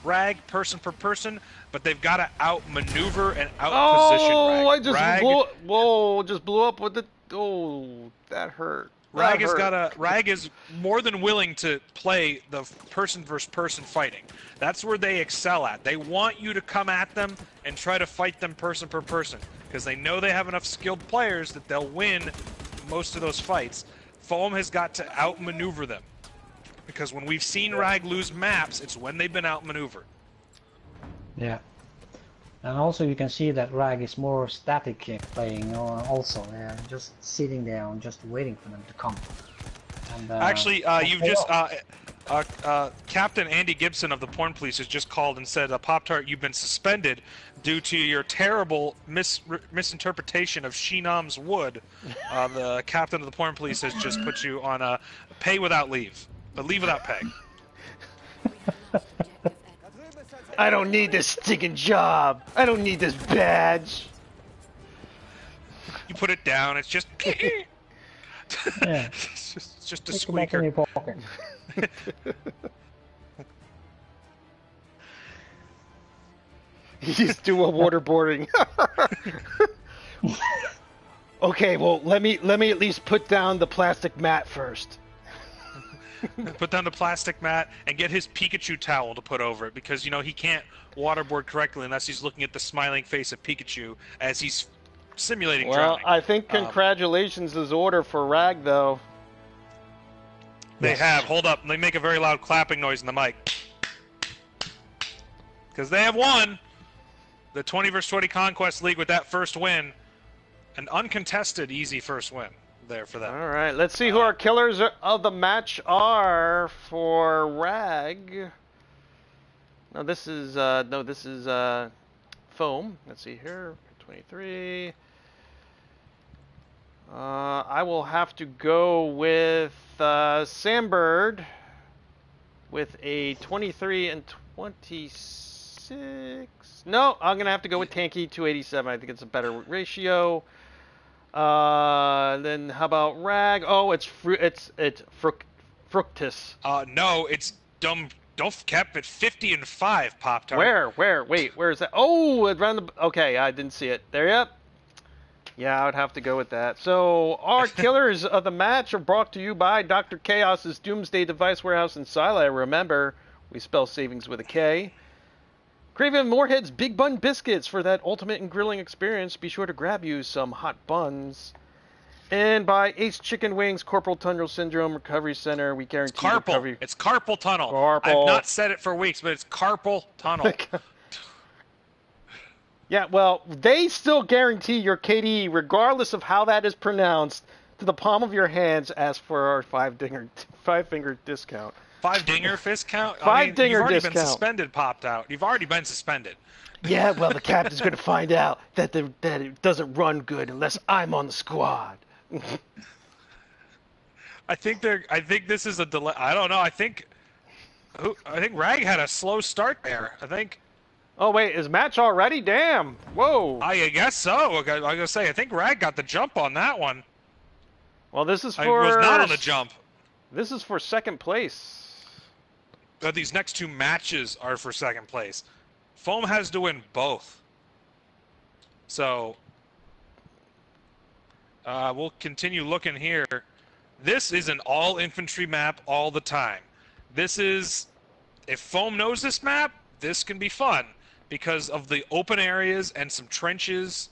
Rag person per person, but they've got to outmaneuver and outposition Rag. Oh, I just Rag, blew. Whoa! Just blew up with the. Oh, that hurt. Rag That has hurt. got a Rag is more than willing to play the person versus person fighting. That's where they excel at. They want you to come at them and try to fight them person per person because they know they have enough skilled players that they'll win most of those fights. Foam has got to outmaneuver them because when we've seen Rag lose maps, it's when they've been outmaneuvered. Yeah. And also you can see that Rag is more static playing also. Just sitting there and just waiting for them to come. And, Actually, you've just... Captain Andy Gibson of the Porn Police has just called and said, Pop-Tart, you've been suspended due to your terrible misinterpretation of Sheenom's wood. The captain of the Porn Police has just put you on a pay without leave, but leave without pay. We have lost objective Echo. I don't need this stinking job. I don't need this badge. You put it down, it's just... Yeah. it's just a Stick them back in squeaker. your pocket. He's doing waterboarding. Okay, well let me at least put down the plastic mat first. Put down the plastic mat and get his Pikachu towel to put over it because, you know, he can't waterboard correctly unless he's looking at the smiling face of Pikachu as he's simulating Well, drowning. I think congratulations is order for Rag though. They Yes. have. Hold up. They make a very loud clapping noise in the mic. Because they have won the 20 vs 20 Conquest League with that first win. An uncontested, easy first win there for them. All right, let's see who our killers of the match are for Rag. No, this is Foam. Let's see here, 23. I will have to go with Sambird with a 23 and 26. No, I'm gonna have to go with Tanky 287. I think it's a better ratio. Then how about Rag? Oh, it's Fructus. No, it's dumb. Don't kept it 50 and 5, Pop-Tart. Where? Wait, where is that? Oh, around the. Okay, I didn't see it. There, yep. Yeah, I would have to go with that. So, our killers of the match are brought to you by Dr. Chaos's Doomsday Device Warehouse in Sila. Remember, we spell savings with a K. Craven Moorhead's Big Bun Biscuits for that ultimate in grilling experience. Be sure to grab you some hot buns. And by Ace Chicken Wings Corporal Tunnel Syndrome Recovery Center, we guarantee Carpal. recovery. It's carpal tunnel. Carpal. I've not said it for weeks, but it's carpal tunnel. Yeah, well, they still guarantee your KDE, regardless of how that is pronounced, to the palm of your hands as for our five-finger discount. 5 dinger fist count? Five dinger you've already discount. been suspended, popped out. You've already been suspended. Yeah, well, the captain's going to find out that it doesn't run good unless I'm on the squad. I think this is a delay. I don't know. I think Rag had a slow start there. I think. Oh wait, is match already? Damn! Whoa! I guess so. I was gonna say I think Rag got the jump on that one. Well, this is I for. was not on the jump. This is for second place. These next 2 matches are for second place. Foam has to win both. So we'll continue looking here. This is an all infantry map all the time. This is, if Foam knows this map, this can be fun because of the open areas and some trenches,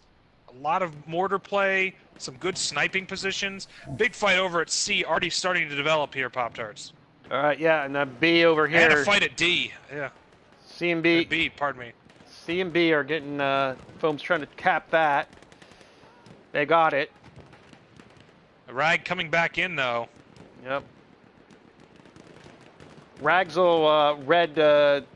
a lot of mortar play, some good sniping positions. Big fight over at C already starting to develop here, Pop-Tarts. All right, yeah, and B over here. And a fight at D, yeah. C and B. B, pardon me. C and B are getting. Foam's trying to cap that. They got it. Rag coming back in though. Yep. Rags will red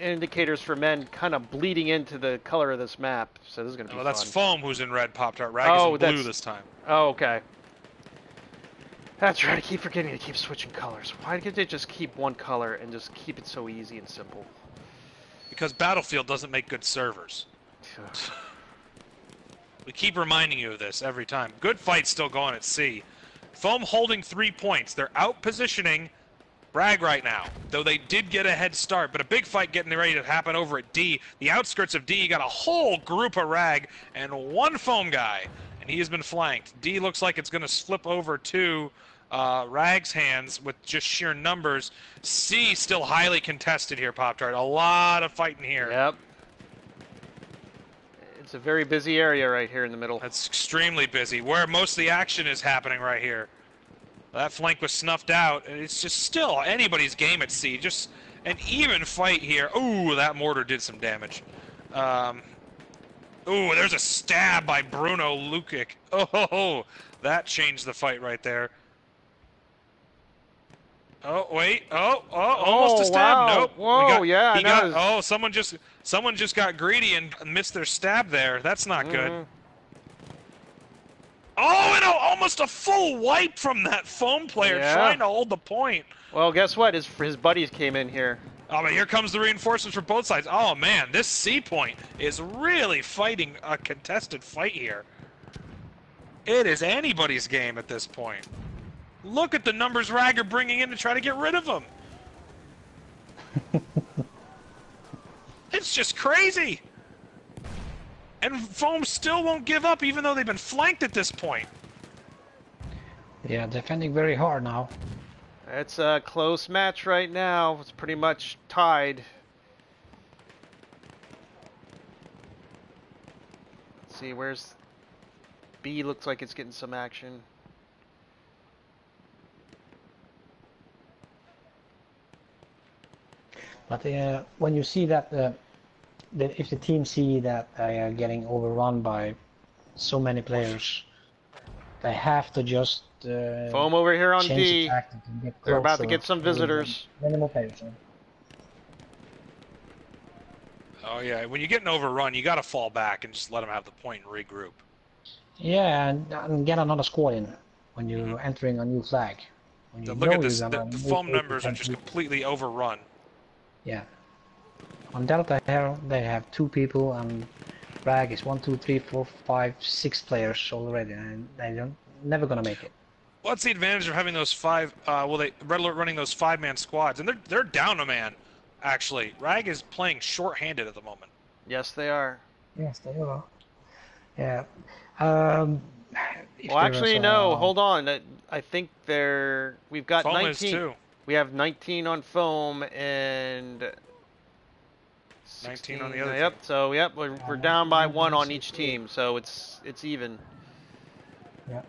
indicators for men kind of bleeding into the color of this map, so this is going to be Well, fun. that's Foam who's in red, Pop-Tart. Rag is in blue this time. Oh, okay. That's right, I keep forgetting to keep switching colors. Why can't they just keep one color and just keep it so easy and simple? Because Battlefield doesn't make good servers. We keep reminding you of this every time. Good fight still going at C. Foam holding 3 points. They're out positioning Rag right now, though they did get a head start, but a big fight getting ready to happen over at D. The outskirts of D, you got a whole group of Rag and 1 Foam guy, and he has been flanked. D looks like it's going to slip over to Rag's hands with just sheer numbers. C still highly contested here, Pop-Tart. A lot of fighting here. Yep. It's a very busy area right here in the middle. That's extremely busy, where most of the action is happening right here. That flank was snuffed out, and it's just still anybody's game at C. Just an even fight here. Ooh, that mortar did some damage. Ooh, there's a stab by Bruno Lukic. Oh, that changed the fight right there. Oh, wait. Oh, almost a stab. Wow. Nope. Whoa, yeah. Oh, someone just got greedy and missed their stab there. That's not good. Oh, and almost a full wipe from that Foam player trying to hold the point. Well, guess what? His buddies came in here. Oh, but here comes the reinforcements for both sides. Oh, man, this C point is really fighting a contested fight here. It is anybody's game at this point. Look at the numbers Rag are bringing in to try to get rid of them. It's just crazy. And Foam still won't give up, even though they've been flanked at this point. Yeah, defending very hard now. It's a close match right now. It's pretty much tied. Let's see, where's B? Looks like it's getting some action. But when you see that, if the team see that they are getting overrun by so many players, they have to just Foam over here on change D. the tactic and get They're about to closer get some visitors. Minimal players. Oh, yeah. When you're getting overrun, you got to fall back and just let them have the point and regroup. Yeah, and get another squad in when you're entering a new flag. When you Look at know this. you're The gonna Foam move numbers are just potentially- completely overrun. Yeah. On Delta here, they have 2 people, and Rag is 1, 2, 3, 4, 5, 6 players already, and they don't never gonna make it. What's the advantage of having those 5? Red Alert running those 5-man squads, and they're down a man. Actually, Rag is playing short-handed at the moment. Yes, they are. Yes, they are. Yeah. Well, actually, no. Hold on. I think we've got Foam 19. is too. We have 19 on Foam and 19 on the other Yep. team. So we're down by 1 on each team. So it's even. Yeah.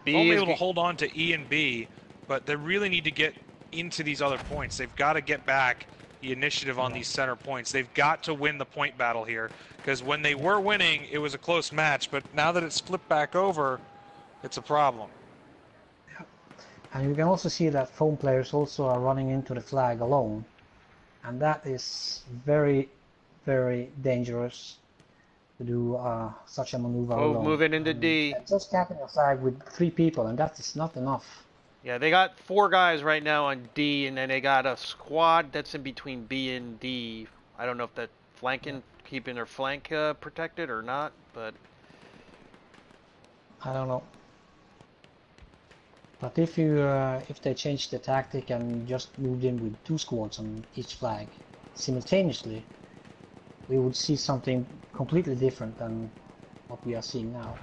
B Foam is able to hold on to E and B, but they really need to get into these other points. They've got to get back the initiative on these center points. They've got to win the point battle here, because when they were winning, it was a close match, but now that it's flipped back over, it's a problem. And you can also see that foam players also are running into the flag alone. And that is very, very dangerous to do such a maneuver alone. Moving into D. And just capping a flag with 3 people, and that is not enough. Yeah, they got 4 guys right now on D, and then they got a squad that's in between B and D. I don't know if that flanking, keeping their flank protected or not, but I don't know. But if you if they change the tactic and just moved in with 2 squads on each flag simultaneously, we would see something completely different than what we are seeing now.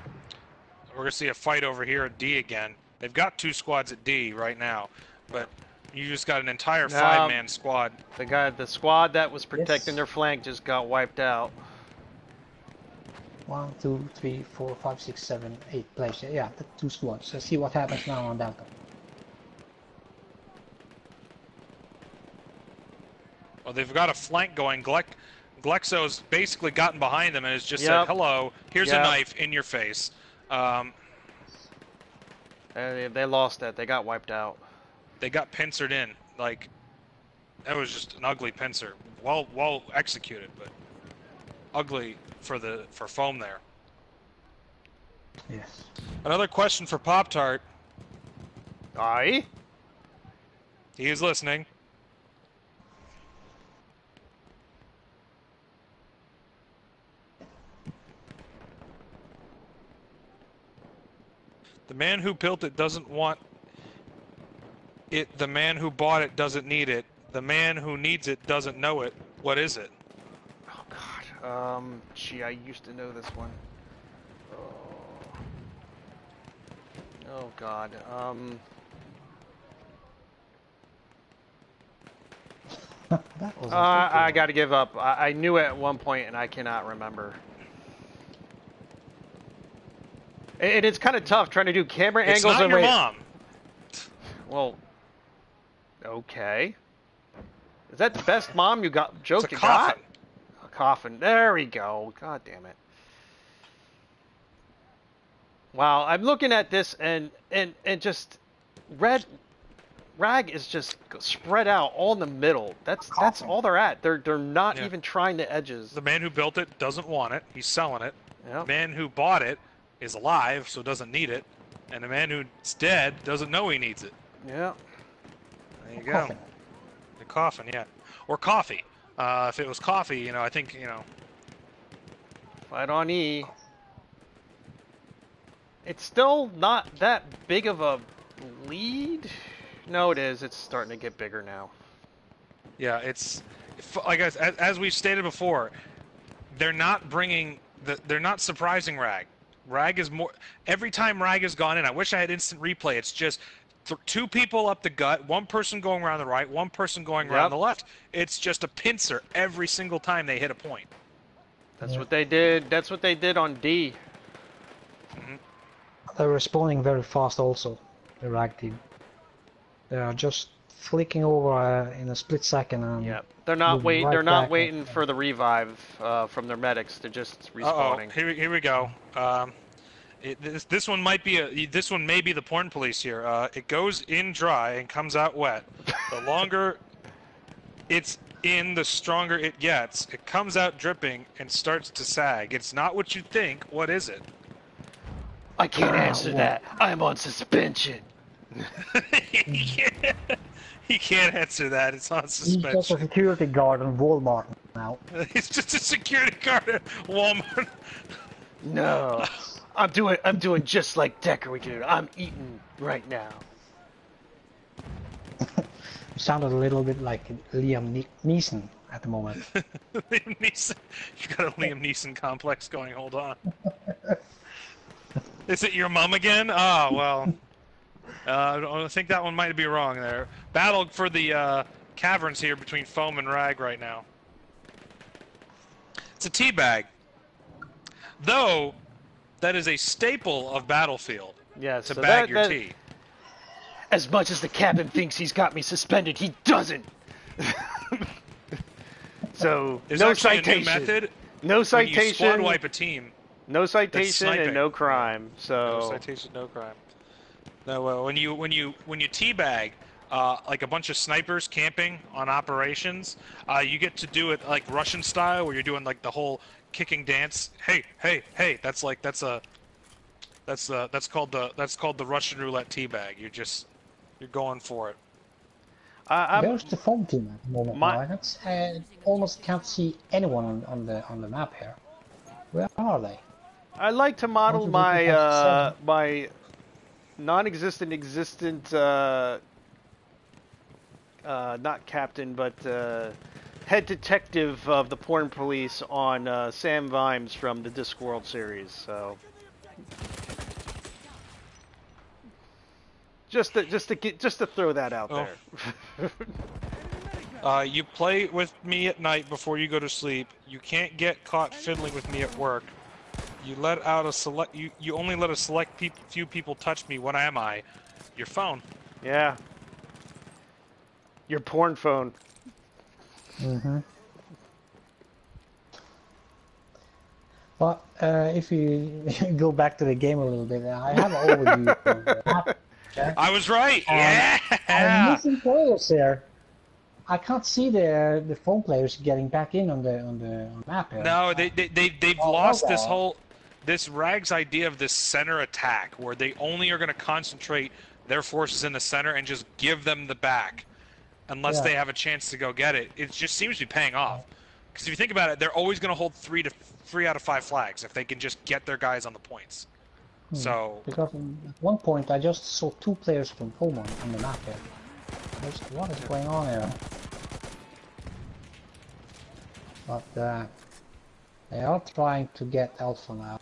We're going to see a fight over here at D again. They've got 2 squads at D right now, but you just got an entire 5-man squad. the squad that was protecting their flank just got wiped out. 1, 2, 3, 4, 5, 6, 7, 8 players. Yeah, the 2 squads. Let's see what happens now on Delta. Well, they've got a flank going. Glexo's basically gotten behind them and has just said, hello, here's a knife in your face. They lost that. They got wiped out. They got pincered in. Like, that was just an ugly pincer. Well executed, but ugly for foam there. Yes. Another question for Pop-Tart. Aye? He is listening. The man who built it doesn't want it. The man who bought it doesn't need it. The man who needs it doesn't know it. What is it? Oh God. Gee, I used to know this one. Oh God. That was I got to give up. I knew it at one point, and I cannot remember. It's kind of tough trying to do camera It's angles not and your mom. Well, okay. Is that the best mom you got? Joke It's a you coffin. got? A coffin. There we go. God damn it. Wow, I'm looking at this and just rag is just spread out all in the middle. That's all they're at. They're not even trying the edges. The man who built it doesn't want it. He's selling it. Yep. The man who bought it is alive, so doesn't need it. And the man who's dead doesn't know he needs it. Yeah. There you go. The coffin, yeah. Or coffee. If it was coffee, you know, I think, you know. Fight on E. It's still not that big of a lead. No, it is. It's starting to get bigger now. Yeah, it's like as we've stated before, they're not surprising Rag. Rag is more every time Rag has gone in. I wish I had instant replay. It's just 2 people up the gut, 1 person going around the right, 1 person going around the left. It's just a pincer every single time they hit a point. That's what they did. That's what they did on D. They're responding very fast also, the Rag team. They are just flicking over in a split second. And they're not waiting. Right They're not back waiting for the revive from their medics. They're just respawning. Here we go. This one might be this one may be the porn police here. It goes in dry and comes out wet. The longer it's in, the stronger it gets. It comes out dripping and starts to sag. It's not what you think. What is it? I can't answer that. I'm on suspension. He can't answer that. It's on suspension. He's just a security guard in Walmart now. He's just a security guard at Walmart. No, I'm doing just like Decker dude. I'm eating right now. You sounded a little bit like Liam Neeson at the moment. Liam Neeson. You got a Liam Neeson complex going. Hold on. Is it your mom again? Oh, well. I think that one might be wrong there. Battle for the caverns here between Foam and Rag right now. It's a tea bag. Though, that is a staple of Battlefield. Yes, to bag your tea. As much as the captain thinks he's got me suspended, he doesn't. So, There's no actually citation. a new method. No citation. When you squad wipe a team. No citation and no crime. So no citation, no crime. No, when you teabag like a bunch of snipers camping on operations, you get to do it like Russian style, where you're doing like the whole kicking dance. Hey, hey, hey! That's called the Russian roulette teabag. You're going for it. Where's the foam team at the moment? Now? I almost can't see anyone on the map here. Where are they? I like to model my my non-existent, not captain, but head detective of the porn police on Sam Vimes from the Discworld series. So just to throw that out there. You play with me at night before you go to sleep. You can't get caught fiddling with me at work. You let out a select. You only let a select few people touch me. What am I? Your phone. Yeah. Your porn phone. Mm-hmm. But if you go back to the game a little bit, I have an overview of the map. Okay? I was right. Yeah. I'm missing players here. I can't see the phone players getting back in on the map here. No, they've lost this Rags idea of this center attack, where they only are going to concentrate their forces in the center and just give them the back, unless they have a chance to go get it. It just seems to be paying off. Because if you think about it, they're always going to hold 3 out of 5 flags if they can just get their guys on the points. So because at one point I just saw 2 players from home on the map here. What is going on here? But they are trying to get Alpha now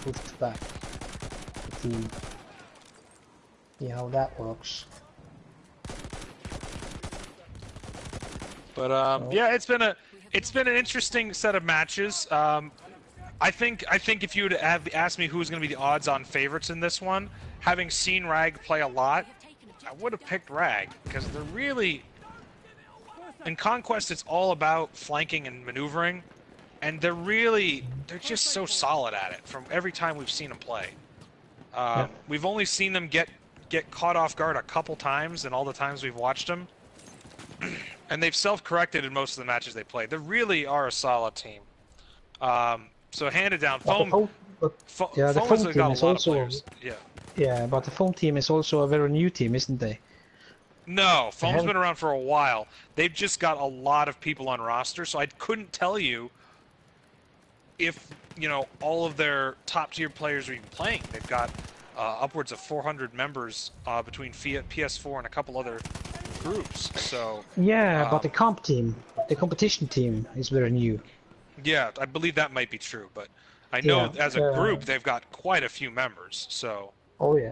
pushed back the team. See how that works. But yeah, it's been an interesting set of matches. I think if you would have asked me who's going to be the odds-on favorites in this one, having seen Rag play a lot, I would have picked Rag, because they're really, in Conquest it's all about flanking and maneuvering, and they're just so solid at it from every time we've seen them play. We've only seen them get caught off guard a couple times in all the times we've watched them, and they've self-corrected in most of the matches they play. They really are a solid team. So handed down, Foam has got a lot of players. Yeah, but the Foam team is also a very new team, isn't they? No, Foam's been around for a while. They've just got a lot of people on roster, so I couldn't tell you if, all of their top-tier players are even playing. They've got upwards of 400 members between PS4 and a couple other groups. So yeah, but the competition team is very new. Yeah, I believe that might be true, but I know as a group they've got quite a few members. So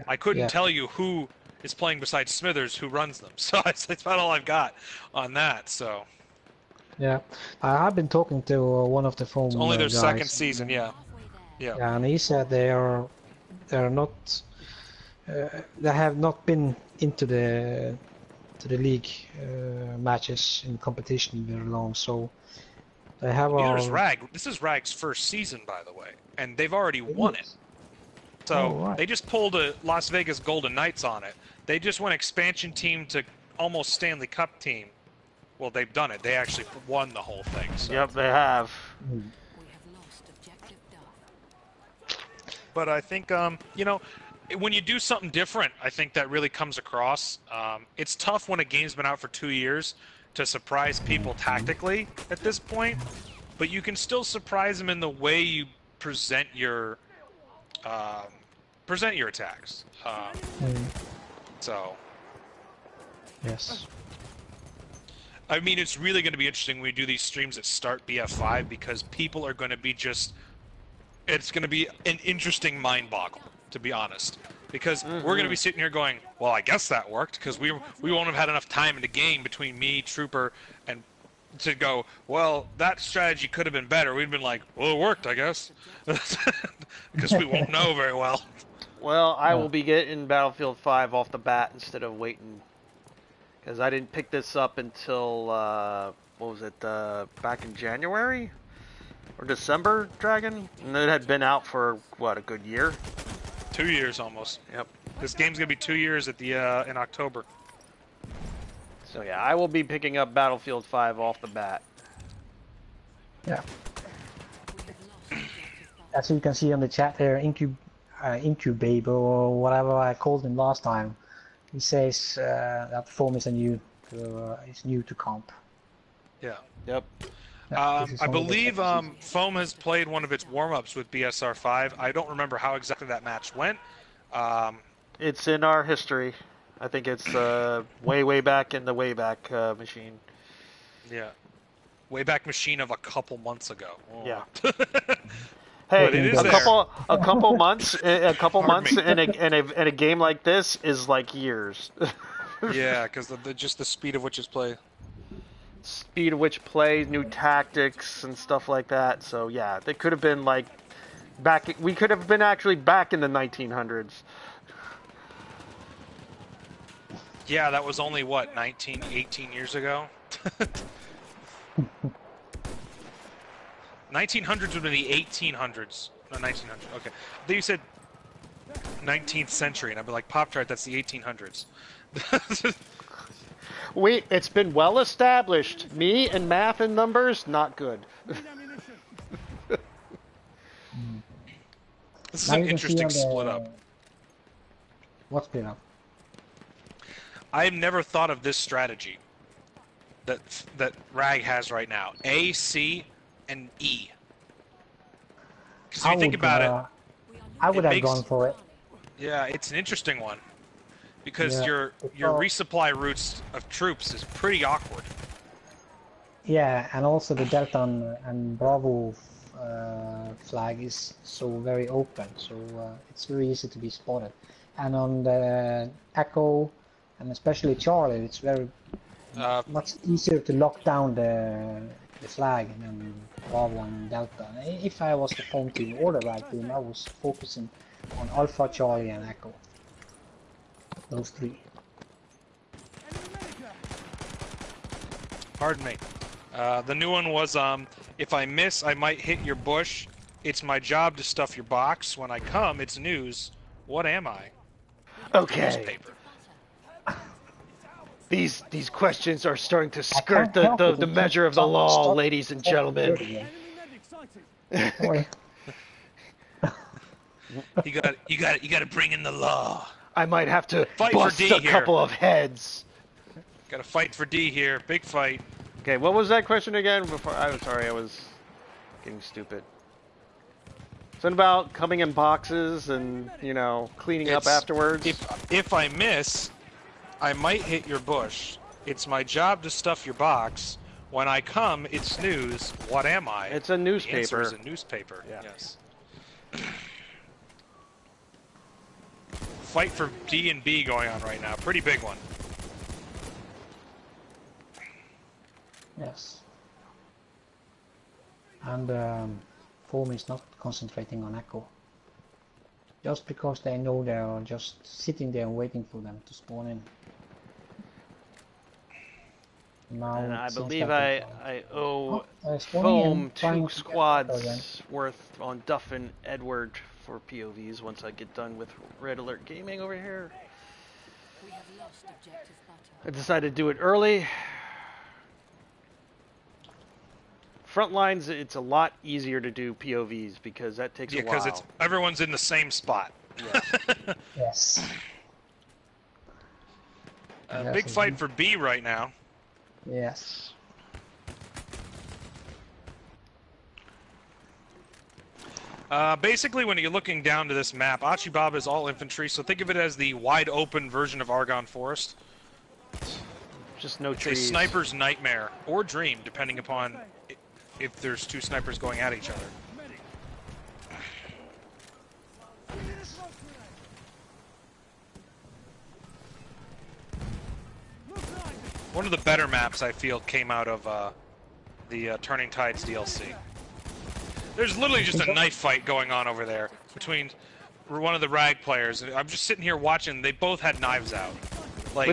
I couldn't tell you who is playing besides Smithers, who runs them. So that's about all I've got on that. So yeah, I've been talking to one of the Foam it's only their guys. second season. Yeah, and he said they're not they have not been into the league matches in competition very long, so they have neither is Rag. This is Rag's first season, by the way, and they've already won it. So they just pulled a Las Vegas Golden Knights on it. They just went expansion team to almost Stanley Cup team. Well, they've done it. They actually won the whole thing. So. Yep, they have. We have lost objective Duff. But I think, when you do something different, I think that really comes across. It's tough when a game's been out for 2 years to surprise people tactically at this point, but you can still surprise them in the way you present your attacks. So yes, I mean, it's really going to be interesting when we do these streams that start BF5, because people are going to be it's going to be an interesting mind boggle, to be honest. Because we're going to be sitting here going, well, I guess that worked, because we won't have had enough time in the game between me, Trooper, and to go, well, that strategy could have been better. We'd been like, well, it worked, I guess. Because we won't know very well. Well, I will be getting Battlefield 5 off the bat instead of waiting, because I didn't pick this up until, what was it, back in January? Or December, Dragon? And it had been out for, what, a good year? 2 years almost. Yep. This game's gonna be 2 years at the in October. So yeah, I will be picking up Battlefield 5 off the bat. Yeah. As you can see on the chat there, Incubable or whatever I called him last time, he says that Foam is new to comp. Yeah. Yep. Yeah, this is I one of the believe differences. Foam has played one of its warm-ups with BSR5. I don't remember how exactly that match went. It's in our history. I think it's way back in the Wayback Machine. Yeah. Wayback Machine of a couple months ago. Oh. Yeah. But Hey, it is a there. couple months, Pardon months me. in a game like this is like years. Yeah, because just the speed of which is played. Speed of which plays, new tactics and stuff like that. So yeah, they could have been like back. We could have been actually back in the 1900s. Yeah, that was only, what, 18 years ago? 1900s would be the 1800s. No, 1900s. Okay. Then you said 19th century, and I'd be like, Pop-Tart, that's the 1800s. It's been well established. Me and math and numbers, not good. This is Now an you can see interesting on the- split up. What split up? I've never thought of this strategy that RAG has right now. A, C, and E. Because if you think about it, I would it have makes- gone for it. yeah, it's an interesting one. Because Yeah. your resupply routes of troops is pretty awkward. Yeah, and also the Delta and Bravo flag is so very open, so it's very easy to be spotted. And on the Echo, and especially Charlie, it's very much easier to lock down the flag than Bravo and Delta. If I was the Foam team or the RAG team, I was focusing on Alpha, Charlie, and Echo. Those three. Pardon me. The new one was, if I miss, I might hit your bush. It's my job to stuff your box. When I come, it's news. What am I? Okay. Newspaper. These questions are starting to can't skirt help it, the it measure of the can't law, stop- ladies and stop gentlemen. again. Sorry. You got to bring in the law. I might have to Fight for bust D a here. couple of heads. Got to fight for D here. Big fight. Okay, what was that question again? Before I'm sorry, I was getting stupid. Something about coming in boxes and cleaning up It's- afterwards. If I miss, I might hit your bush. It's my job to stuff your box. When I come, it's news. What am I? It's a The answer newspaper. is a newspaper. Yeah. Yes. Fight for D and B going on right now. Pretty big one. Yes. And Foam is not concentrating on Echo. Just because they know they are just sitting there and waiting for them to spawn in. Now And it I seems believe like I owe spawning in, Foam trying 2 to get Echo again. squads worth on Duff and Edward for POVs once I get done with Red Alert Gaming over here. We have lost objective butter. I decided to do it early. Front lines, it's a lot easier to do POVs because that takes Yeah, a while. because everyone's in the same spot. Yes. Yes, Big fight indeed. for B right now. Yes. Basically, when you're looking down to this map, Achibaba is all infantry, so think of it as the wide open version of Argonne Forest. Just no It's a trees. sniper's nightmare, or dream, depending upon if there's two snipers going at each other. One of the better maps, I feel, came out of the Turning Tides DLC. There's literally just a knife fight going on over there between one of the RAG players. I'm just sitting here watching. They both had knives out. Like,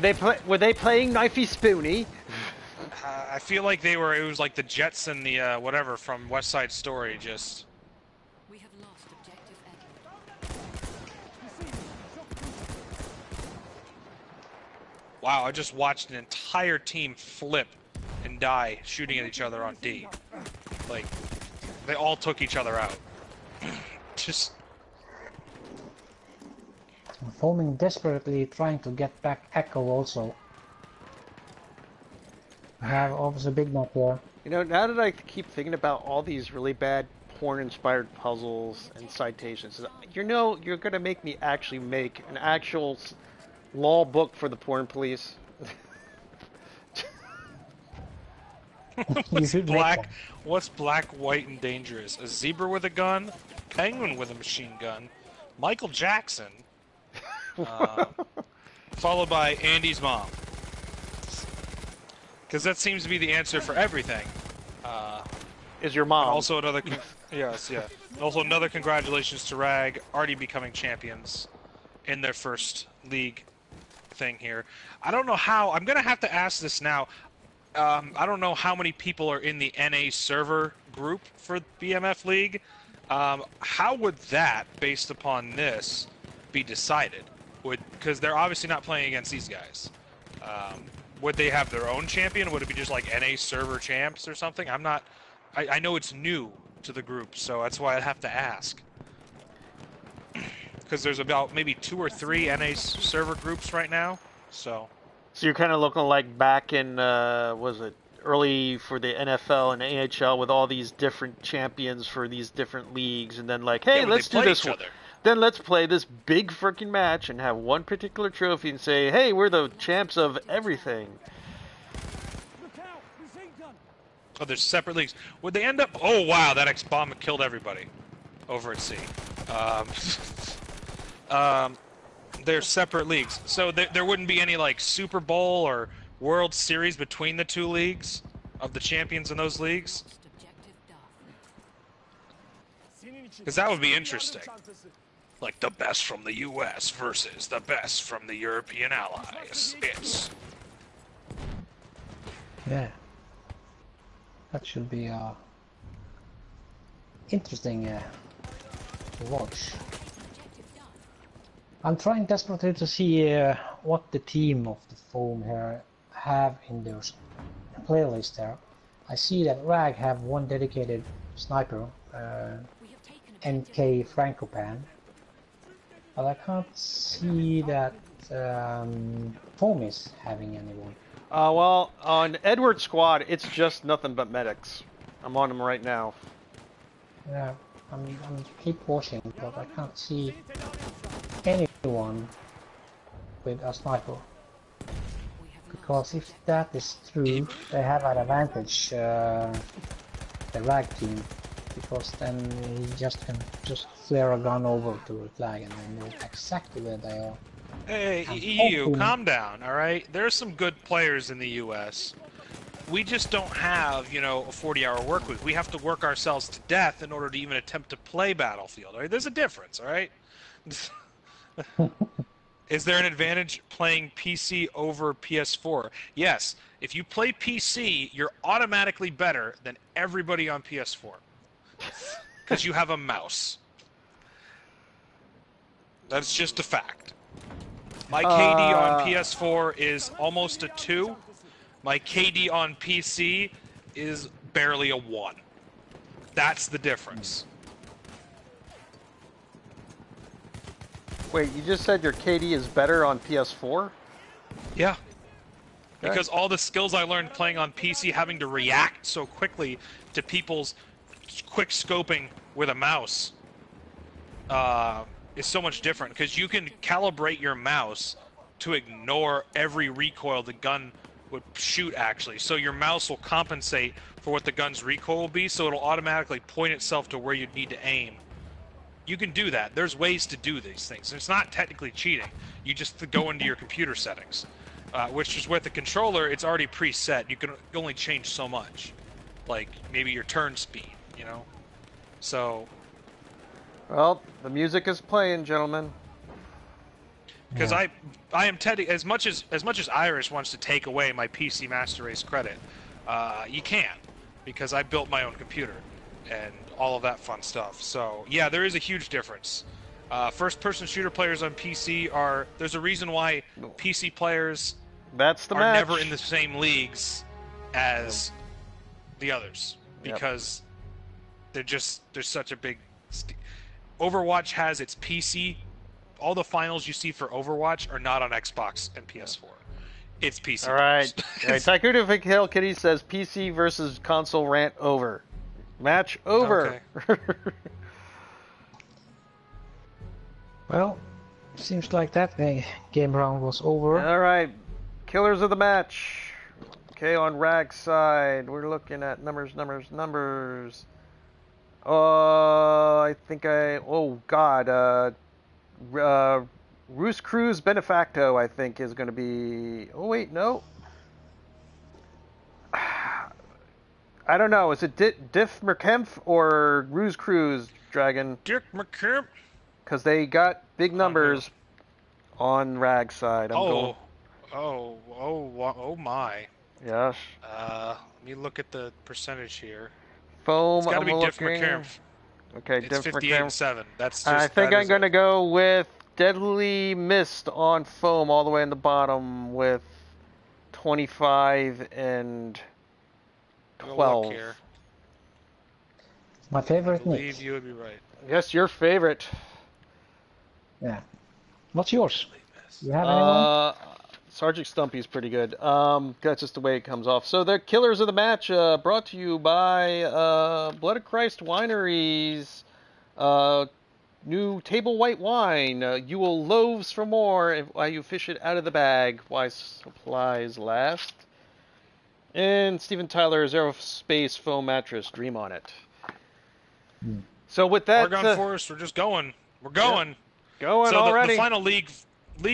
Were they playing Knifey Spoony? I feel like they were. It was like the Jets and the whatever from West Side Story. Just We have lost objective Edward. Wow, I just watched an entire team flip and die shooting at each other on D. Like, they all took each other out. Just... Foaming desperately trying to get back Echo also. We have obviously Big Knock there. You know, now that I keep thinking about all these really bad porn-inspired puzzles and citations, you know, you're gonna make me actually make an actual law book for the porn police. What's black, white, and dangerous? A zebra with a gun, penguin with a machine gun, Michael Jackson, followed by Andy's mom. Because that seems to be the answer for everything. Is your mom? Also another, yes, yeah. Also another congratulations to Rag, already becoming champions in their first league thing here. I don't know how. I'm gonna have to ask this now. I don't know how many people are in the NA server group for BMF League. How would that, based upon this, be decided? Because they're obviously not playing against these guys. Would they have their own champion? Would it be just like NA server champs or something? I'm not. I know it's new to the group, so that's why I'd have to ask. Because there's about maybe 2 or 3 NA server groups right now, so. So you're kind of looking like back in, was it early for the NFL and AHL with all these different champions for these different leagues, and then like, hey, Yeah, let's do this one. Then let's play this big freaking match and have one particular trophy and say, hey, we're the champs of everything. Oh, there's separate leagues. Would they end up... Oh, wow, that X-bomb killed everybody over at sea. They're separate leagues. So there wouldn't be any, like, Super Bowl or World Series between the 2 leagues of the champions in those leagues? Because that would be interesting. Like, the best from the U.S. versus the best from the European allies. It's... Yeah. That should be interesting to watch. I'm trying desperately to see what the team of the Foam here have in their playlist there. I see that Rag have one dedicated sniper, NK Frankopan, but I can't see that Foam is having anyone. Well, on Edward's squad, it's just nothing but medics. I'm on them right now. Yeah, I'm keep watching, but I can't see anyone with a sniper. Because if that is true, they have an advantage, the Rag team, because then he just can flare a gun over to the flag and they know exactly where they are. Hey, EU, calm down, alright? There's some good players in the US. We just don't have, you know, a 40-hour work week. We have to work ourselves to death in order to even attempt to play Battlefield, alright? There's a difference, alright? Is there an advantage playing PC over PS4? Yes. If you play PC, you're automatically better than everybody on PS4. Because you have a mouse. That's just a fact. My KD on PS4 is almost a 2. My KD on PC is barely a 1. That's the difference. Wait, you just said your KD is better on PS4? Yeah. Because all the skills I learned playing on PC, having to react so quickly to people's quick scoping with a mouse, is so much different. Because you can calibrate your mouse to ignore every recoil the gun would shoot, actually. So your mouse will compensate for what the gun's recoil will be, so it'll automatically point itself to where you'd need to aim. You can do that. There's ways to do these things. It's not technically cheating. You just go into your computer settings. Which is with the controller, it's already preset. You can only change so much. Like, maybe your turn speed, you know? So... Well, the music is playing, gentlemen. Because I am Teddy. As much as Irish wants to take away my PC Master Race credit, you can't, because I built my own computer and all of that fun stuff. So yeah, there is a huge difference. First-person shooter players on PC are. There's a reason why PC players That's the are match. never in the same leagues as the others because there's such a big. Overwatch has its PC. All the finals you see for Overwatch are not on Xbox and PS4. It's PC. All right. All right. Tycoon of Hell Kitty says PC versus console rant over. Match over. Okay. Well, seems like that game round was over. All right. Killers of the match. Okay, on Rag's side, we're looking at numbers. I think oh God, Roos Cruz Benefacto, I think, is going to be. Oh wait, no. I don't know. Is it Diff Merkempf or Roos Cruz, Dragon? Dirk McKemp. Because they got big numbers on Rag's side. Oh my. Yes. Let me look at the percentage here. Foam. It's got to be Diff looking. McKemp. Okay, It's Diff 58-7. That's just. I think I'm going to go with Deadly Mist on Foam all the way in the bottom with 25 and 12. Here. My I favorite believe nick. you would be right. Yes, your favorite. Yeah. What's yours? You have anyone? Sergeant Stumpy's pretty good. That's just the way it comes off. So the killers of the match, brought to you by Blood of Christ Wineries. New table white wine. You will loaves for more while you fish it out of the bag. Why supplies last. And Steven Tyler's Aerospace Foam Mattress. Dream on it. So with that, Argonne Forest, we're just going. We're going. Going So already. the final league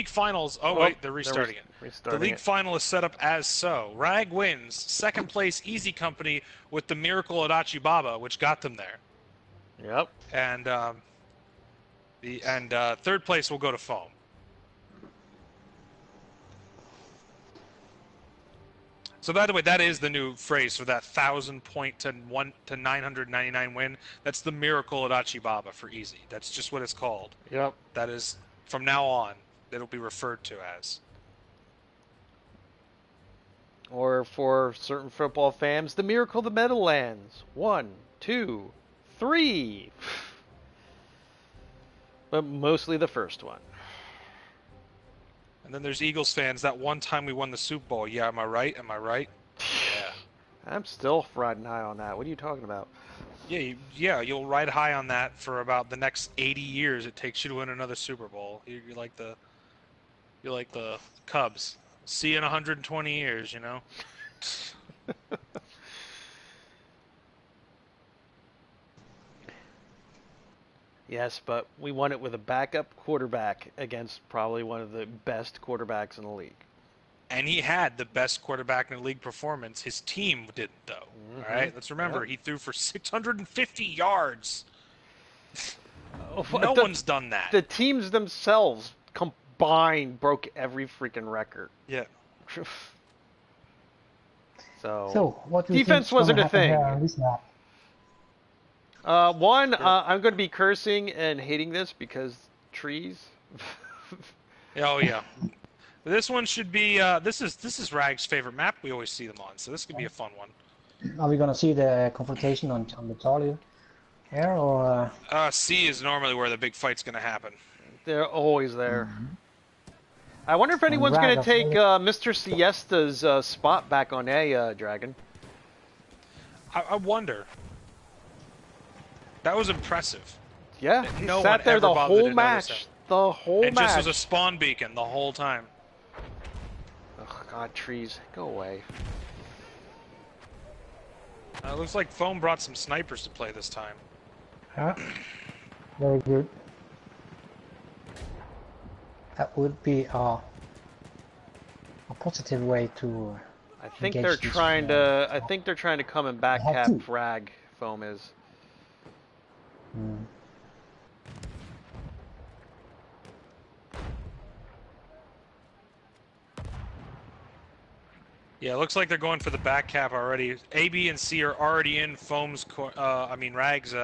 finals. Oh wait, they're restarting it. The league final is set up as so. Rag wins. Second place, Easy Company with the Miracle Adachi Baba, which got them there. Yep. And third place will go to Foam. So by the way, that is the new phrase for that 1,000 point to 999 win. That's the Miracle Adachi Baba for Easy. That's just what it's called. Yep. That is from now on. It'll be referred to as. Or for certain football fans, the Miracle of the Meadowlands. 1, 2, 3. But mostly the first one. And then there's Eagles fans. That one time we won the Super Bowl. Yeah, am I right? Am I right? Yeah. I'm still riding high on that. What are you talking about? Yeah, you'll ride high on that for about the next 80 years. It takes you to win another Super Bowl. You're like the Cubs. See you in 120 years, you know. Yes, but we won it with a backup quarterback against probably one of the best quarterbacks in the league. And he had the best quarterback in the league performance. His team didn't, though. All right, let's remember, he threw for 650 yards. No one's done that. The teams themselves combined broke every freaking record. Yeah. So What do you defense think's wasn't gonna a happen thing. here on this map? I'm going to be cursing and hating this because trees. Oh yeah. This one should be. This is Rag's favorite map. We always see them on, so this could be a fun one. Are we gonna see the confrontation on the Charlie here, or? C is normally where the big fight's gonna happen. They're always there. I wonder if anyone's going to take Mr. Siesta's spot back on A, Dragon. I wonder. That was impressive. Yeah, he No sat one there ever the bothered whole to notice match. him. The whole It match. just was a spawn beacon the whole time. Oh, God, trees. Go away. It looks like Foam brought some snipers to play this time. Yeah. Very good. That would be a positive way to. I think engage they're this, trying to. I think they're trying to come and back have cap to. Frag. Foam is. Yeah, it looks like they're going for the back cap already. A, B, and C are already in Foam's, Rag's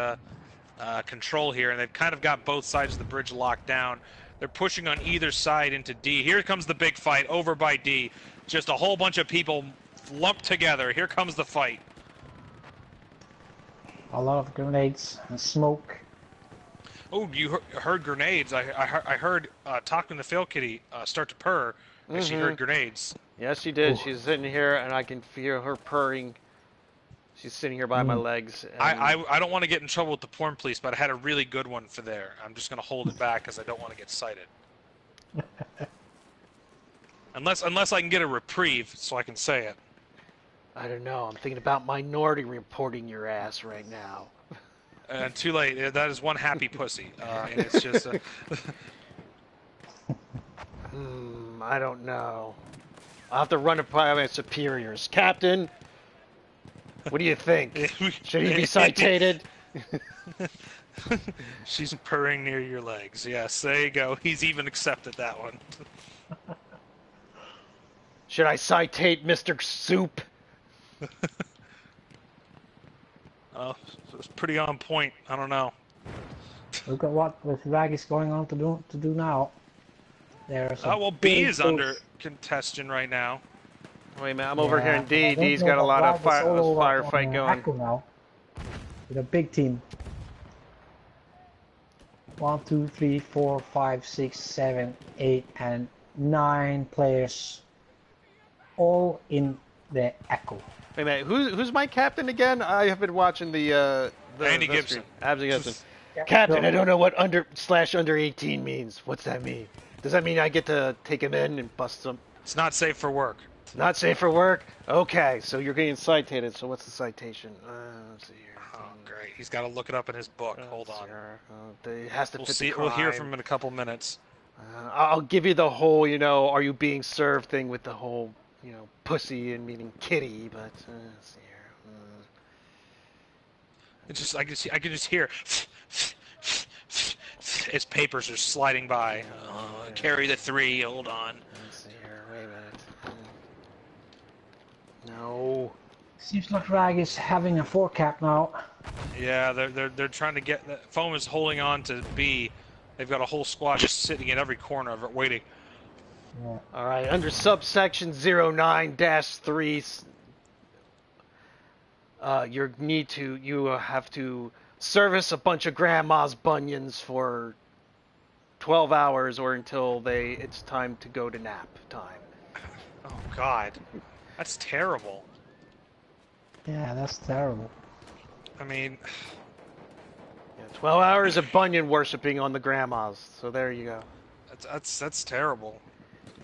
control here, and they've kind of got both sides of the bridge locked down. They're pushing on either side into D. Here comes the big fight over by D. Just a whole bunch of people lumped together. Here comes the fight. A lot of grenades and smoke. Oh, you heard grenades. I heard talking to Phil Kitty start to purr as she heard grenades. Yes, she did. Ooh. She's sitting here, and I can feel her purring. She's sitting here by my legs. And... I don't want to get in trouble with the porn police, but I had a really good one for there. I'm just going to hold it back because I don't want to get cited. Unless I can get a reprieve so I can say it. I don't know. I'm thinking about Minority reporting your ass right now. Too late. That is one happy pussy. And it's just... I don't know. I'll have to run it by my superiors. Captain, what do you think? Should he be cited? She's purring near your legs. Yes, there you go. He's even accepted that one. Should I citate Mr. Soup? Oh, it's pretty on point. I don't know. Look at what Rag is going on to do now. There's Oh, well, B is under contention right now. Wait a minute, I'm over here in D. D's got a lot of firefight going. Now, with a big team. 1, 2, 3, 4, 5, 6, 7, 8, and 9 players, all in the Echo. Wait a minute, who's my captain again? I have been watching the Andy the Gibson. stream. Andy Gibson. Yeah, Captain, so- I don't know what under 18 means. What's that mean? Does that mean I get to take him in and bust them? It's not safe for work. Not safe for work? Okay, so you're getting cited, so what's the citation? Let's see here. Oh, great. He's got to look it up in his book. Hold on. It has to We'll fit see. the We'll hear crime. from him in a couple minutes. I'll give you the whole, are you being served thing with the whole, pussy and meaning kitty, but let's see here. It's just I can just hear his papers are sliding by. Carry the 3. Hold on. Let's see here. Wait a minute. No. Seems like Rag is having a 4 cap now. Yeah, they're trying to get. Foam is holding on to B. They've got a whole squad just sitting in every corner of it, waiting. Yeah. All right, under subsection 09-3, you have to service a bunch of grandma's bunions for 12 hours or until it's time to go to nap time. Oh God, that's terrible. Yeah, that's terrible. I mean, Yeah, 12 hours of bunion worshipping on the grandmas. So there you go. that's terrible.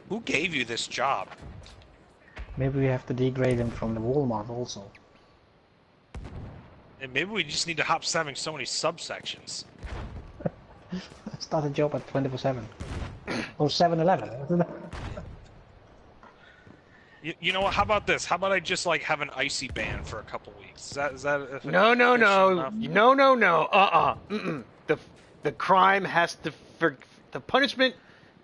Who gave you this job? Maybe we have to degrade him from the Walmart also. And maybe we just need to hop having so many subsections. Start a job at 24/7 or 7-Eleven. You know what? How about this? How about I just have an icy ban for a couple weeks? Is that No. efficient enough? The crime has to... The punishment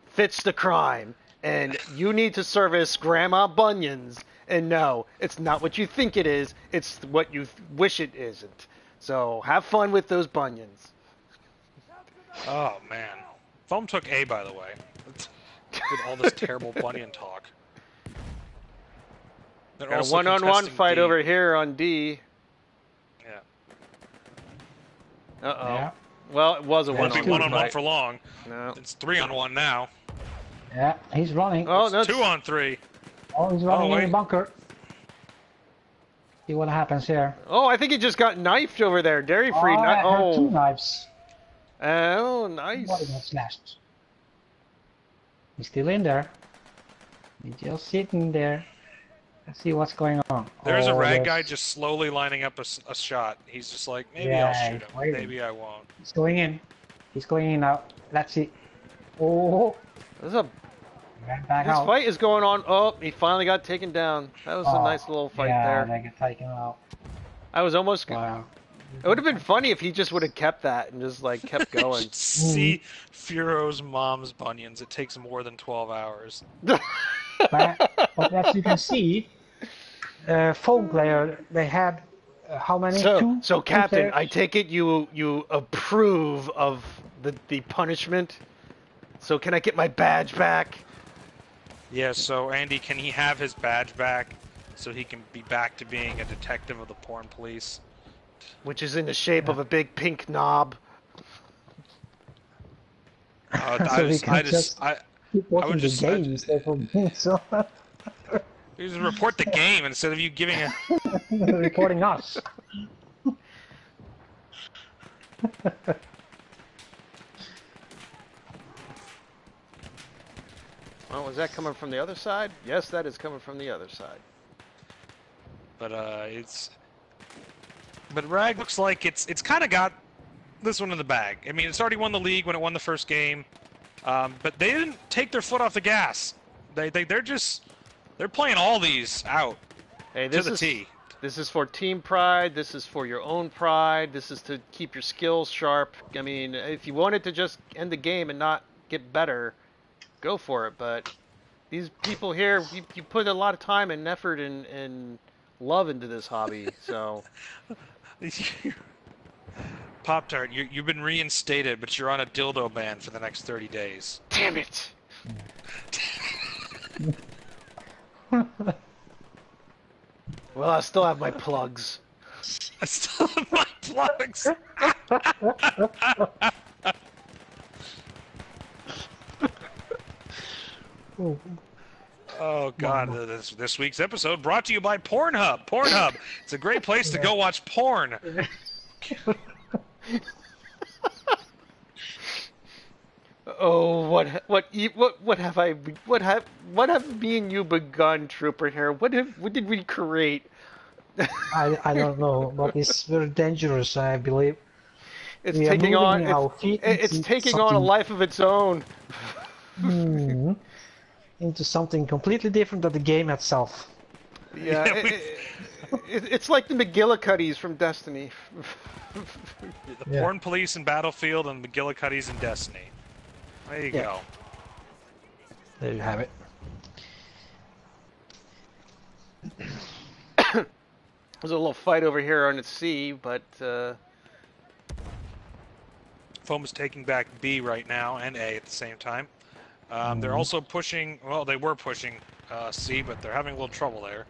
fits the crime. And you need to service grandma bunions. And no, it's not what you think it is. It's what you wish it isn't. So have fun with those bunions. Oh man, Foam took A, by the way. With all this terrible bunion talk. They're Got a also one-on-one contesting fight D. over here on D. Yeah. Uh-oh. Yeah. Well, it was a Won't be one-on-one one-on-one fight. for long. No. It's 3-on-1 now. Yeah, he's running. Oh, no. 2-on-3. Oh, he's running in wait. the bunker. See what happens here. Oh, I think he just got knifed over there. Dairy-free. Oh, I heard 2 Oh, knives. oh, nice. Body got slashed. He's still in there. He's just sitting there. Let's see what's going on. There's a Oh, rag there's- guy just slowly lining up a shot. He's just like, maybe Yeah, I'll shoot him. wait. Maybe I won't. He's going in. He's going in now. Let's see. Oh, This, is a, ran back this out. fight is going on. Oh, he finally got taken down. That was a Oh, nice little fight yeah, there. they get taken out. I was almost... Wow. It would have been funny if he just would have kept that and just, kept going. See Furo's mom's bunions. It takes more than 12 hours. But as you can see, Foam player, they had how many? Two? So Captain, players? I take it you approve of the punishment. So can I get my badge back? Yeah, so Andy, can he have his badge back so he can be back to being a detective of the porn police? Which is in the shape of a big pink knob. So we can just keep I would watching the just, game instead of being so you just report the game instead of you giving a. recording us. Oh, was that coming from the other side? Yes, that is coming from the other side. But But Rag looks like it's kind of got this one in the bag. I mean, it's already won the league when it won the first game, but they didn't take their foot off the gas. They're playing all these out Hey, to the T. This is for team pride. This is for your own pride. This is to keep your skills sharp. I mean, if you wanted to just end the game and not get better, go for it. But these people here, you put a lot of time and effort and love into this hobby. So, Pop-Tart, you've been reinstated, but you're on a dildo ban for the next 30 days. damn it! Well, I still have my plugs. I still have my plugs. Oh God! This week's episode brought to you by Pornhub. Pornhub. It's a great place to go watch porn. Oh, what have me and you begun, Trooper here? What did we create? I don't know, but it's very dangerous, I believe. It's We are taking moving on our feet it's into taking on a something- life of its own. into something completely different than the game itself. Yeah, Yeah, it's like the McGillicuddies from Destiny. The Yeah. porn police in Battlefield and McGillicuddy's in Destiny. There you Yeah. go. There you have it. There's a little fight over here on the sea, but Foam is taking back B right now and A at the same time. They're also pushing. Well, they were pushing C, but they're having a little trouble there.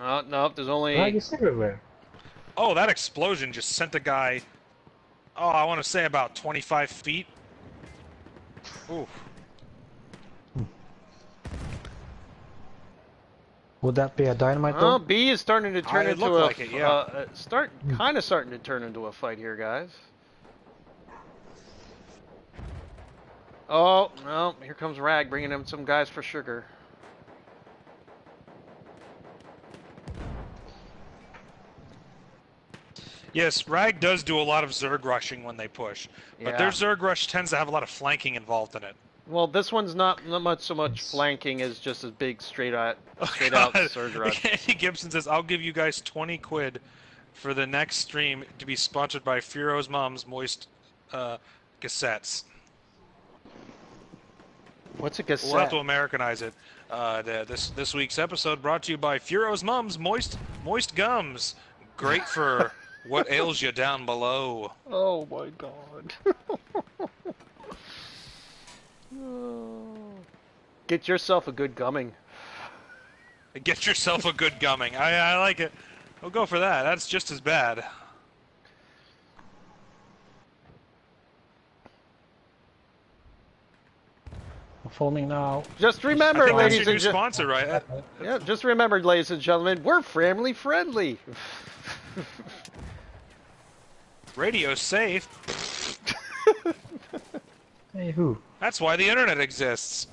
oh no, there's only Rag is everywhere. Oh, that explosion just sent a guy. Oh, I want to say about 25 feet. Ooh. Would that be a dynamite well, though? B is starting to turn It into looked a like it, yeah. kind of starting to turn into a fight here, guys. Oh no, here comes Rag bringing him some guys for sugar. Yes, Rag does do a lot of Zerg rushing when they push, but their Yeah. Zerg rush tends to have a lot of flanking involved in it. Well, this one's not much so much flanking as just a big straight out surge rush. Andy Gibson says, "I'll give you guys 20 quid for the next stream to be sponsored by Furo's Mom's Moist Cassettes." What's a cassette? We'll have to Americanize it. This week's episode brought to you by Furo's Mom's Moist Gums. Great for what ails you down below. Oh my god. Get yourself a good gumming. Get yourself a good gumming. I like it. We'll go for that. That's just as bad. I'm foaming now. Just I remember, think that's ladies your new and gentlemen. sponsor, right? Yeah, just remember, ladies and gentlemen, we're family friendly. Radio's safe. Hey, who? That's why the internet exists.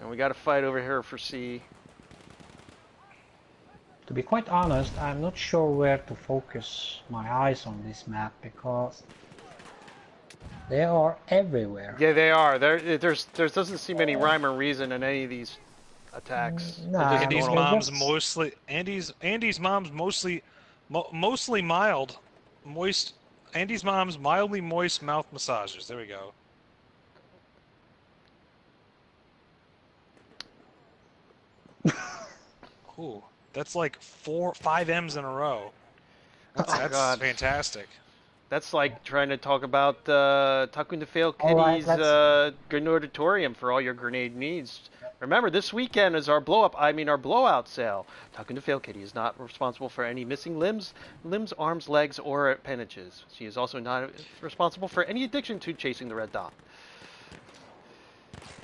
And we got to fight over here for C. To be quite honest, I'm not sure where to focus my eyes on this map because they are everywhere. Yeah, they are. There doesn't seem any rhyme or reason in any of these attacks. Nah, They're just Andy's going well, mom's that's- mostly Andy's mom's mostly mild, moist. Andy's mom's mildly moist mouth massages. There we go. Ooh, that's like 5 M's in a row. That's God. fantastic. That's like trying to talk about Tucking to Fail All right, Kitty's Grenaditorium for all your grenade needs. Remember, this weekend is our blowout sale. Tucking to Fail Kitty is not responsible for any missing limbs, arms, legs, or appendages. She is also not responsible for any addiction to chasing the red dot.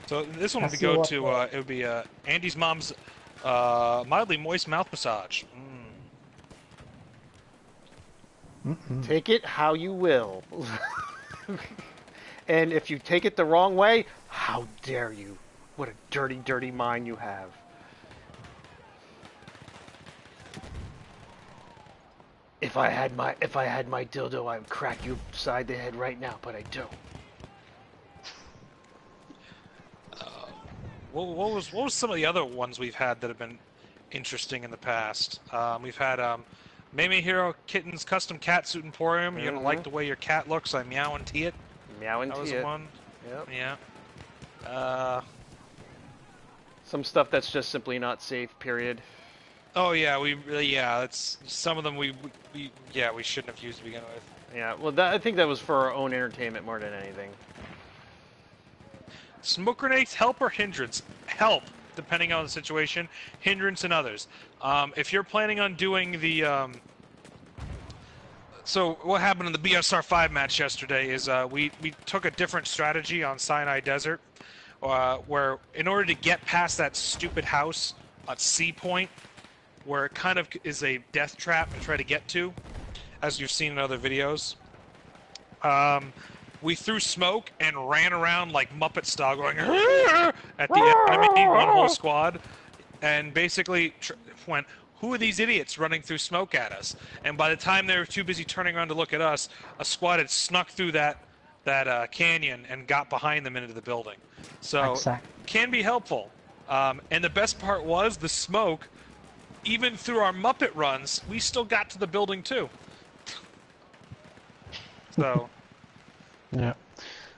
So this one I would see go what to, the- it would be Andy's mom's mildly moist mouth massage. Take it how you will. And if you take it the wrong way, how dare you? What a dirty, dirty mind you have. If I had my dildo, I would crack you upside the head right now, but I don't. What was some of the other ones we've had that have been interesting in the past? We've had Meme Hero Kitten's Custom Cat Suit Emporium. You're gonna like the way your cat looks. I meow and tee it. Meow and That was tee it. one. Yep. Yeah. Some stuff that's just simply not safe. Period. Oh yeah, that's some of them we shouldn't have used to begin with. Yeah. Well, I think that was for our own entertainment more than anything. Smoke grenades, help or hindrance? Help, depending on the situation. Hindrance and others. If you're planning on doing the so what happened in the BSR 5 match yesterday is we took a different strategy on Sinai Desert, where in order to get past that stupid house at C Point, where it kind of is a death trap to try to get to, as you've seen in other videos, we threw smoke and ran around like Muppet style, going at the enemy, one whole squad, and basically went, who are these idiots running through smoke at us? And by the time they were too busy turning around to look at us, a squad had snuck through that canyon and got behind them into the building. So can be helpful. And the best part was the smoke, even through our Muppet runs, we still got to the building too. So. Yeah,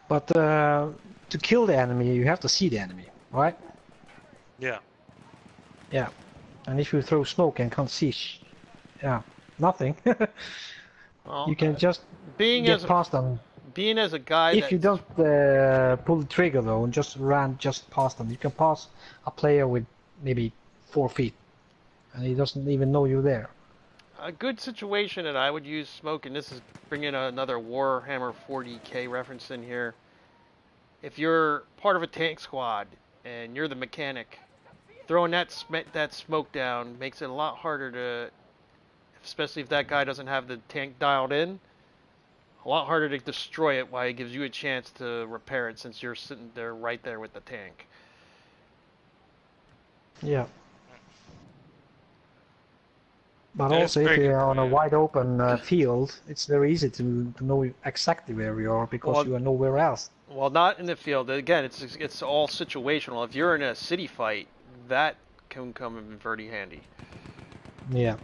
but to kill the enemy, you have to see the enemy, right? Yeah. Yeah, and if you throw smoke and can't see, nothing. Well, you can just get past them. Being as a guy, If you don't pull the trigger though and just run just past them, you can pass a player with maybe 4 feet, and he doesn't even know you're there. a good situation that I would use smoke, and this is bringing another Warhammer 40k reference in here. If you're part of a tank squad and you're the mechanic, throwing that smoke down makes it a lot harder to, especially if that guy doesn't have the tank dialed in, a lot harder to destroy it while it gives you a chance to repair it since you're sitting there right there with the tank. Yeah. But That also, is if very you're good on a point. wide open field, it's very easy to know exactly where you are because Well, you are nowhere else. Well, not in the field. Again, it's all situational. If you're in a city fight, that can come in very handy. Yeah.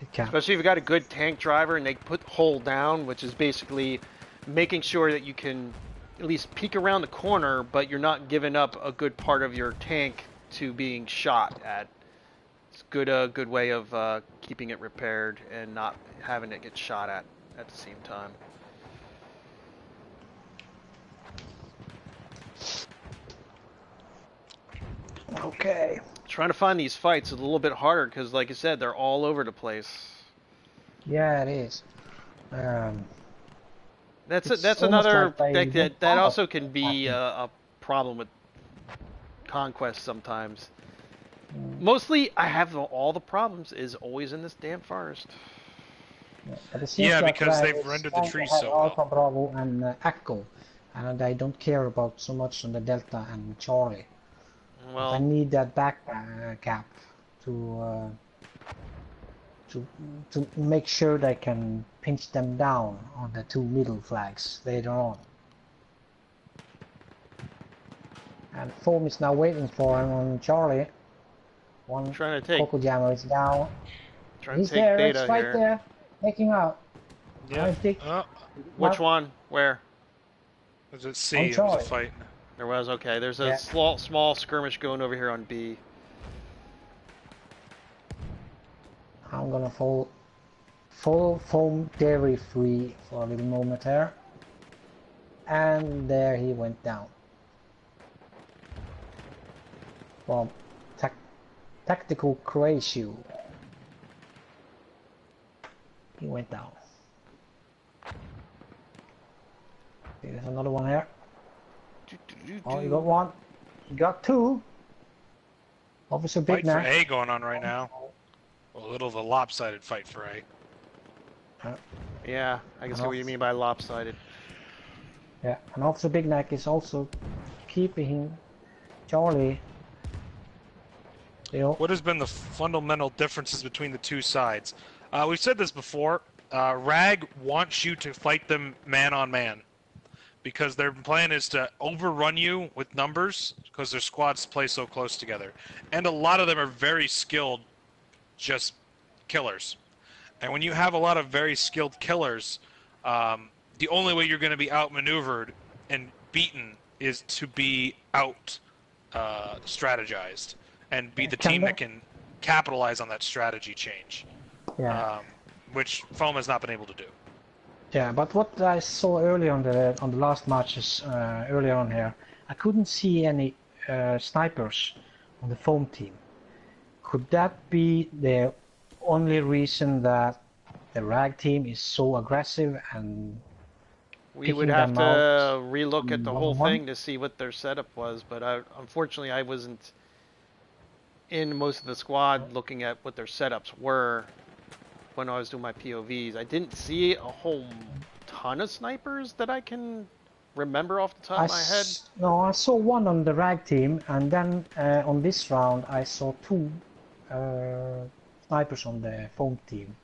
It can. Especially if you've got a good tank driver and they put hold down, which is basically making sure that you can at least peek around the corner, but you're not giving up a good part of your tank to being shot at. It's a good way of keeping it repaired and not having it get shot at the same time. Okay. Trying to find these fights is a little bit harder because, like I said, they're all over the place. Yeah, it is. That's It's another almost like they that don't also follow can be a problem with conquest sometimes. Mostly, I have all the problems is always in this damn forest. But it seems Yeah, like because they they've rendered the trying to trees have so well. Alpha, Bravo, and Echo, and I don't care about so much on the Delta and Charlie. But I Well, need that back cap to make sure they can pinch them down on the 2 middle flags later on. And Foam is now waiting for him on Charlie. One trying to take Coco Jammer is down. trying He's to take there, data it's right here. there. Take him out. Yeah. I think Which one? Where? Was it C? On It was Charlie. a fight. There was okay. There's a Yeah. small skirmish going over here on B. I'm gonna fall full foam dairy free for a little moment there. And there he went down. From Tactical Croatia. He went down. There's another one here. Oh, you got one. You got two. Officer Big Fight for Neck. A going on right now. A little of a lopsided fight for A. Yeah, I can see what you mean by lopsided. Yeah, and Officer Big Neck is also keeping Charlie. You know, What has been the fundamental differences between the two sides? We've said this before. Rag wants you to fight them man on man because their plan is to overrun you with numbers because their squads play so close together. And a lot of them are very skilled, just killers. And when you have a lot of very skilled killers, the only way you're going to be outmaneuvered and beaten is to be out strategized and be the team that can capitalize on that strategy change, yeah. which Foam has not been able to do. Yeah, but what I saw earlier on the last matches earlier on here, I couldn't see any snipers on the Foam team. Could that be the only reason that the Rag team is so aggressive and We would have to relook at the whole thing to see what their setup was, but unfortunately I wasn't in most of the squad looking at what their setups were when I was doing my POVs. I didn't see a whole ton of snipers that I can remember off the top of my head. No, I saw one on the Rag team, and then on this round I saw two snipers on the Foam team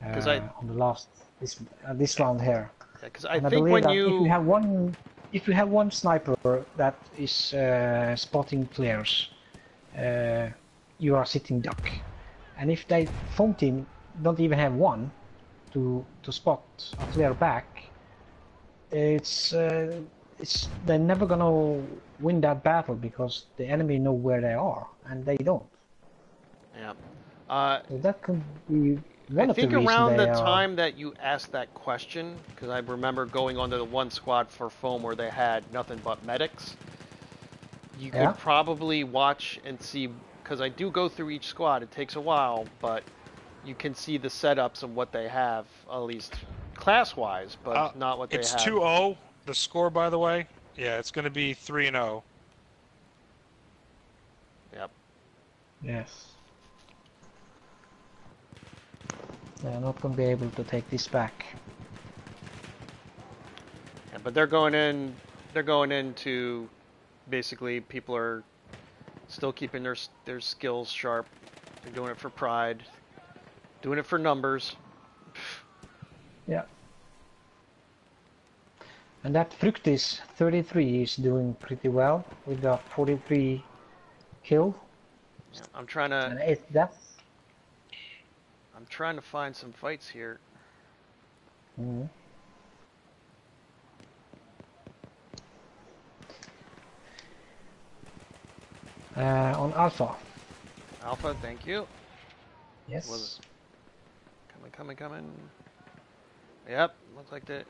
on the last this round here. Because I think when you if you have one sniper that is spotting players, you are sitting duck, and if they Foam team don't even have one to spot a player back, it's they're never gonna win that battle because the enemy know where they are and they don't. Yeah. So that could be one I of the think reasons around the they are. time that you asked that question, because I remember going onto the one squad for Foam where they had nothing but medics, you could probably watch and see, because I do go through each squad, it takes a while, but you can see the setups and what they have, at least class-wise, but not what they have. It's 2-0, the score, by the way. Yeah, it's going to be 3-0. Yep. Yes. They're not going to be able to take this back. Yeah, but they're going in. They're going into basically people are still keeping their skills sharp. They're doing it for pride, doing it for numbers. Yeah. And that Fructis 33 is doing pretty well with a 43 kill. Yeah, I'm trying to. And 8 deaths. I'm trying to find some fights here. Mm-hmm. On Alpha. Alpha, thank you. Yes. Was coming. Yep, looks like that.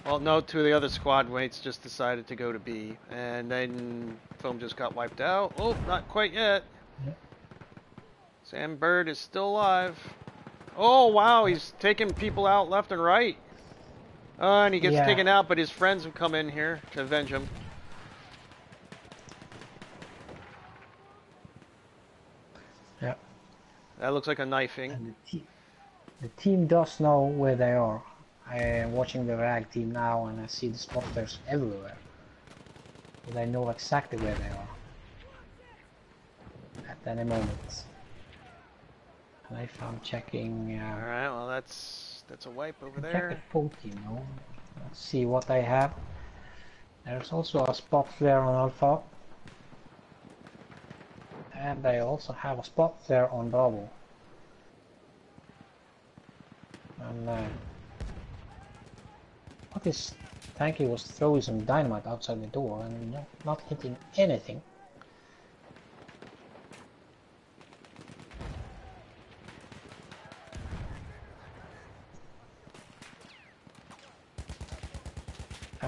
Well, no, two of the other squad mates just decided to go to B, and then Foam just got wiped out. Oh, not quite yet. Yep. Sam Bird is still alive. Oh, wow, he's taking people out left and right. And he gets taken out, but his friends have come in here to avenge him. Yeah. That looks like a knifing. And the team does know where they are. I am watching the Rag team now, and I see the spotters everywhere. So they know exactly where they are at any moment. And if I'm checking, Alright, well that's a wipe over check there. the Foam team now. Let's see what they have. There's also a spot flare on Alpha. And they also have a spot flare on Bravo. And what is Tanky was throwing some dynamite outside the door and not hitting anything.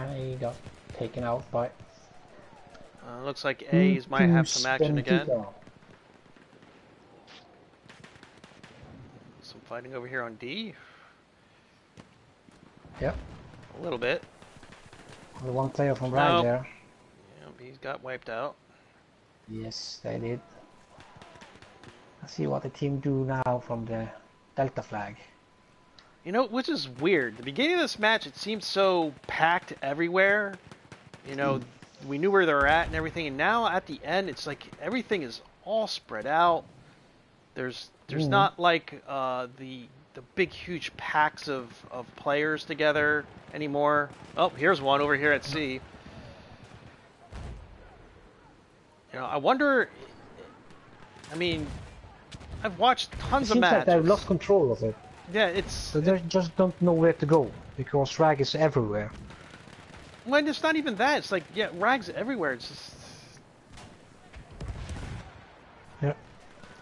and he got taken out by. Looks like A's might have some action again. Some fighting over here on D. Yep. A little bit. The one player from right Nope. there. Yep, he's got wiped out. Yes, they did. Let's see what the team do now from the Delta flag. You know, which is weird. The beginning of this match, it seemed so packed everywhere. You know, we knew where they were at and everything, and now at the end, it's like everything is all spread out. There's not like the big huge packs of players together anymore. Oh, here's one over here at C. You know, I wonder. I mean, I've watched tons It of seems matches. like they've lost control of it. Yeah, it's. So they just don't know where to go because Rag is everywhere. Well, it's not even that. It's like, yeah, Rag's everywhere. It's just. Yeah.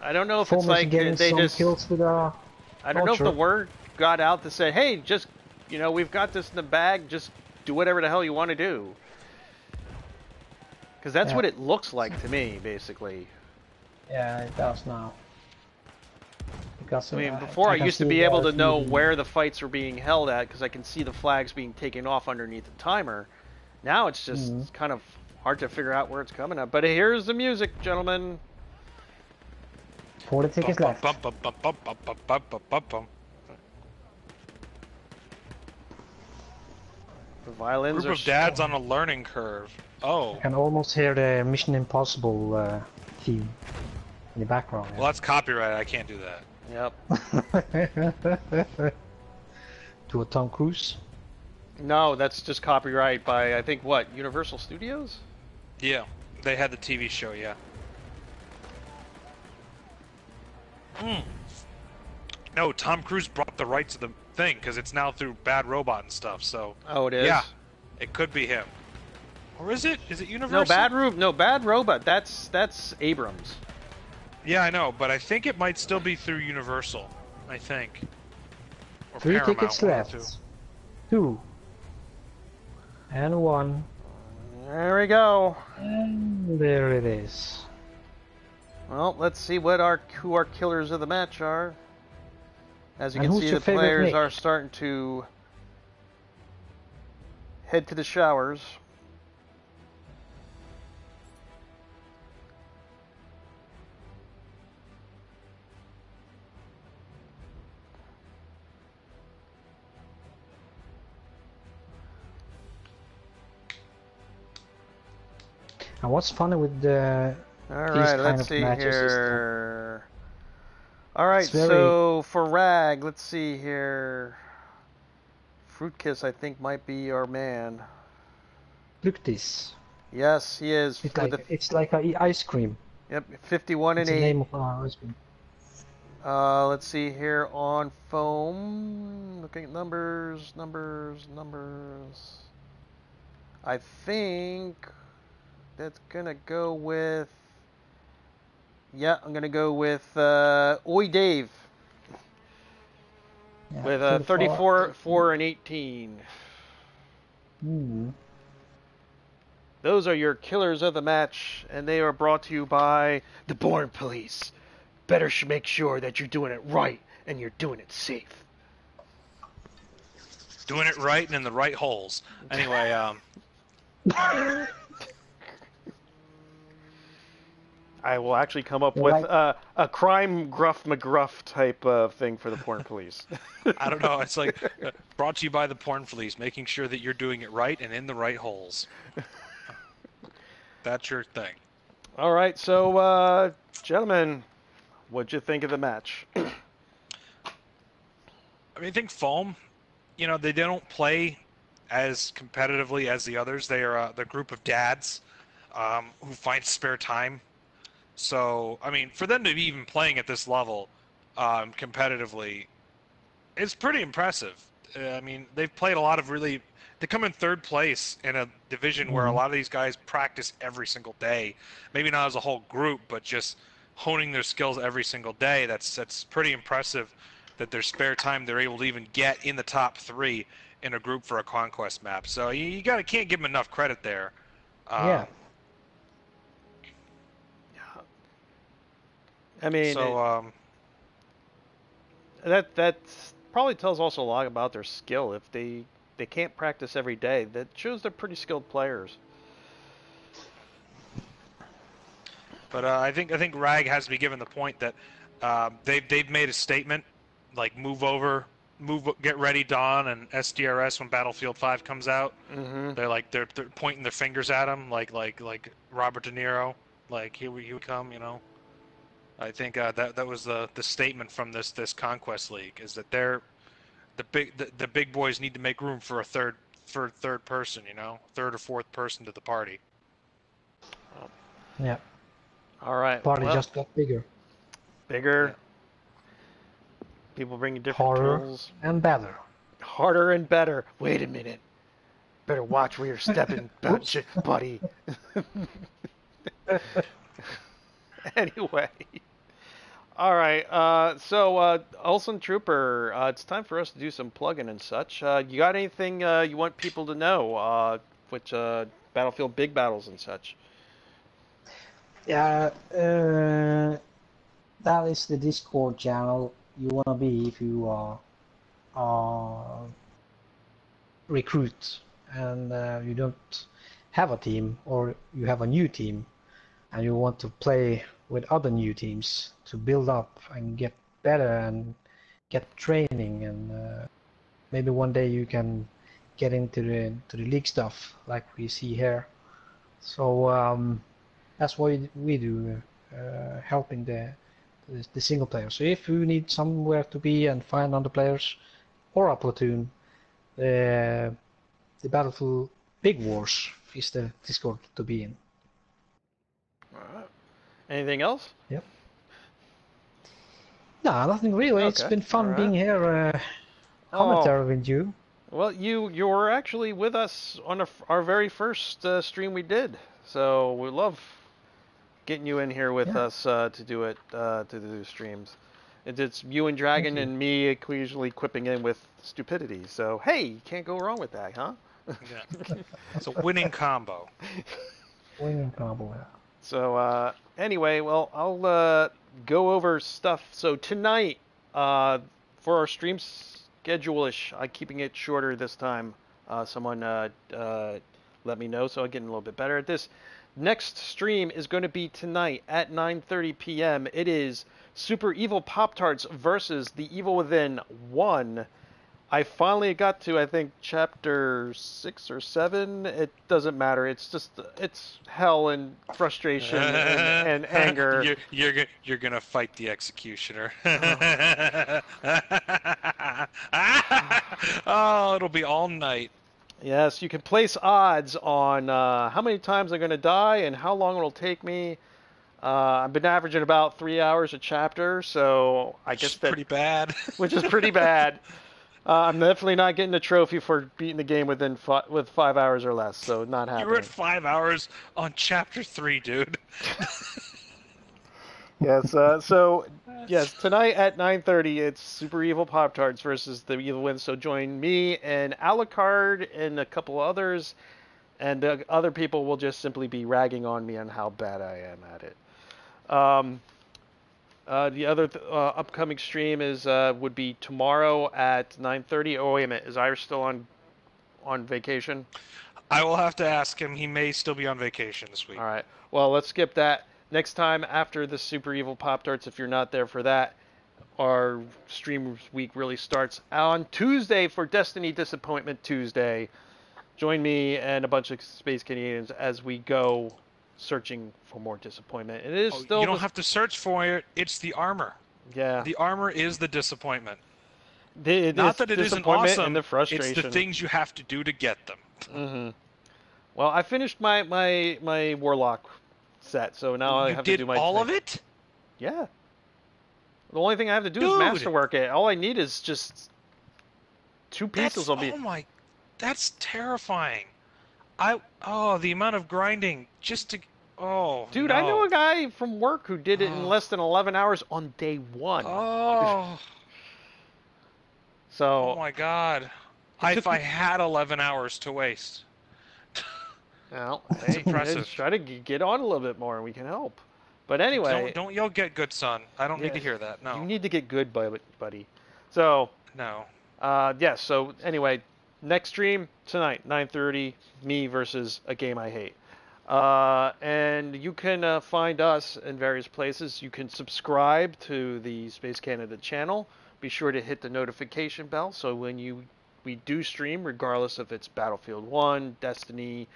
I don't know if Foam it's is like getting they some just. kills with a I don't know if the launcher. word got out to say, hey, just, you know, we've got this in the bag. Just do whatever the hell you want to do. Because that's Yeah. what it looks like to me, basically. Yeah, it does now. Because I mean, before I can used to see be the able to know TV. where the fights are being held at because I can see the flags being taken off underneath the timer. Now it's just kind of hard to figure out where it's coming at. But here's the music, gentlemen. 40 tickets left. The violins Group are of dads on a learning curve. Oh, I can almost hear the Mission Impossible theme in the background. well, that's copyrighted. I can't do that. Yep. To a Tom Cruise. No, that's just copyright by, I think, what, Universal Studios? Yeah, they had the TV show. Yeah. No, Tom Cruise brought the rights to the thing because it's now through Bad Robot and stuff. So Oh, it is? yeah, it could be him. Or is it? Is it Universal? No, Bad Robot. That's Abrams. Yeah, I know, but I think it might still be through Universal. I think. Or 3 Paramount, tickets one or left. two. 2. And 1. There we go. And there it is. Well, let's see what who our killers of the match are. As you And can who's see, your the favorite players Nick? are starting to head to the showers. And what's funny with the All these right, kind let's of see matches is that here. All right, it's very- so for Rag, let's see here. Fruit Kiss, I think, might be our man. look this. Yes, he is. It's like a ice cream. Yep, 51 and It's the 8. name of our ice cream. Let's see here on foam. Looking at numbers. I think that's gonna go with. Yeah, I'm gonna go with Oi Dave Yeah, with 34. 34, 4, and 18. Hmm. Those are your killers of the match, and they are brought to you by the Born Police. Better make sure that you're doing it right and you're doing it safe. Doing it right and in the right holes. Anyway, I will actually come up You're with right. a crime gruff McGruff type of thing for the Porn Police. I don't know. It's like brought to you by the Porn Police, making sure that you're doing it right and in the right holes. That's your thing. All right, so gentlemen, what'd you think of the match? I mean, I think Foam, you know, they don't play as competitively as the others. They are the group of dads who find spare time. So, I mean, for them to be even playing at this level competitively, it's pretty impressive. I mean, they've played a lot of really... They come in third place in a division where a lot of these guys practice every single day. Maybe not as a whole group, but just honing their skills every single day. That's pretty impressive that their spare time they're able to even get in the top 3 in a group for a conquest map. So you can't give him enough credit there. Yeah. I mean, So that probably tells also a lot about their skill. If they can't practice every day, that shows they're pretty skilled players. but I think Rag has to be given the point that they've made a statement, like get ready, Dawn and SDRS when Battlefield 5 comes out. Mm-hmm. They're pointing their fingers at him like Robert De Niro, like here we come, you know. I think that was the statement from this Conquest League, is that the big boys need to make room for a third person, you know, third or fourth person to the party. Yeah. All right. Party well, just got bigger. bigger. People bringing different Harder tools. and better. Harder and better. Wait a minute. Better watch where you're stepping, buddy. Anyway. All right. So, AalesundTrooper, it's time for us to do some plugging and such. You got anything you want people to know? Which Battlefield big battles and such? Yeah, that is the Discord channel you want to be if you are recruit and you don't have a team, or you have a new team and you want to play with other new teams to build up and get better and get training, and maybe one day you can get into the league stuff like we see here. So that's what we do, helping the single player. So if you need somewhere to be and find other players or a platoon, the Battlefield Big Wars is the Discord to be in. All right. Anything else? Yep. No, nothing really. It's Okay. been fun All being right. here, commentary with you. Well, you were actually with us on our very first stream we did, so we love getting you in here with us to do it, to do streams. It's you and Dragon Thank you. and me occasionally quipping in with stupidity. So hey, you can't go wrong with that, huh? Yeah. It's a winning combo. Winning combo. So anyway, well, I'll go over stuff. So tonight, for our stream schedule-ish, I'm keeping it shorter this time. Someone let me know, so I'm getting a little bit better at this. Next stream is going to be tonight at 9:30 p.m. It is SuprEvilPoptarts versus the Evil Within 1. I finally got to, I think, chapter 6 or 7. It doesn't matter. It's hell and frustration and anger. You're gonna fight the executioner. Oh, it'll be all night. Yes, you can place odds on how many times I'm going to die and how long it'll take me. I've been averaging about 3 hours a chapter, so I guess that's pretty bad. Which is pretty bad. I'm definitely not getting a trophy for beating the game with 5 hours or less, so not happening. You were at 5 hours on chapter 3, dude. Yes, yes, tonight at 9:30, it's Super Evil Pop-Tarts versus the Evil Win. So join me and Alucard and a couple others, and other people will just simply be ragging on me on how bad I am at it. The other upcoming stream is would be tomorrow at 9:30. Oh, wait a minute, is Irish still on vacation? I will have to ask him. He may still be on vacation this week. All right. Well, let's skip that. Next time after the Super Evil Pop-Tarts, if you're not there for that, our stream week really starts on Tuesday for Destiny Disappointment Tuesday. Join me and a bunch of Space Canadians as we go searching for more disappointment. It is still you don't have to search for it. It's the armor. Yeah. The armor is the disappointment. Not that it isn't disappointment awesome. and the frustration. It's the things you have to do to get them. Mm-hmm. Well, I finished my Warlock set, so now I have to do my... You did all thing. of it? Yeah. The only thing I have to do is masterwork it. All I need is just 2 pieces. Oh my, that's terrifying. The amount of grinding just to... Oh, dude, no. I know a guy from work who did it in less than 11 hours on day 1. Oh. So... Oh my god. If I had 11 hours to waste. Well, That's hey, impressive. try to get on a little bit more, and we can help. But anyway, Don't yell "get good, son." I don't need yeah, to hear that. you No, need to get good, buddy. So, no. yes. So anyway, next stream tonight, 9:30, me versus a game I hate. And you can find us in various places. You can subscribe to the Space Canada channel. Be sure to hit the notification bell so when we do stream, regardless if it's Battlefield 1, Destiny,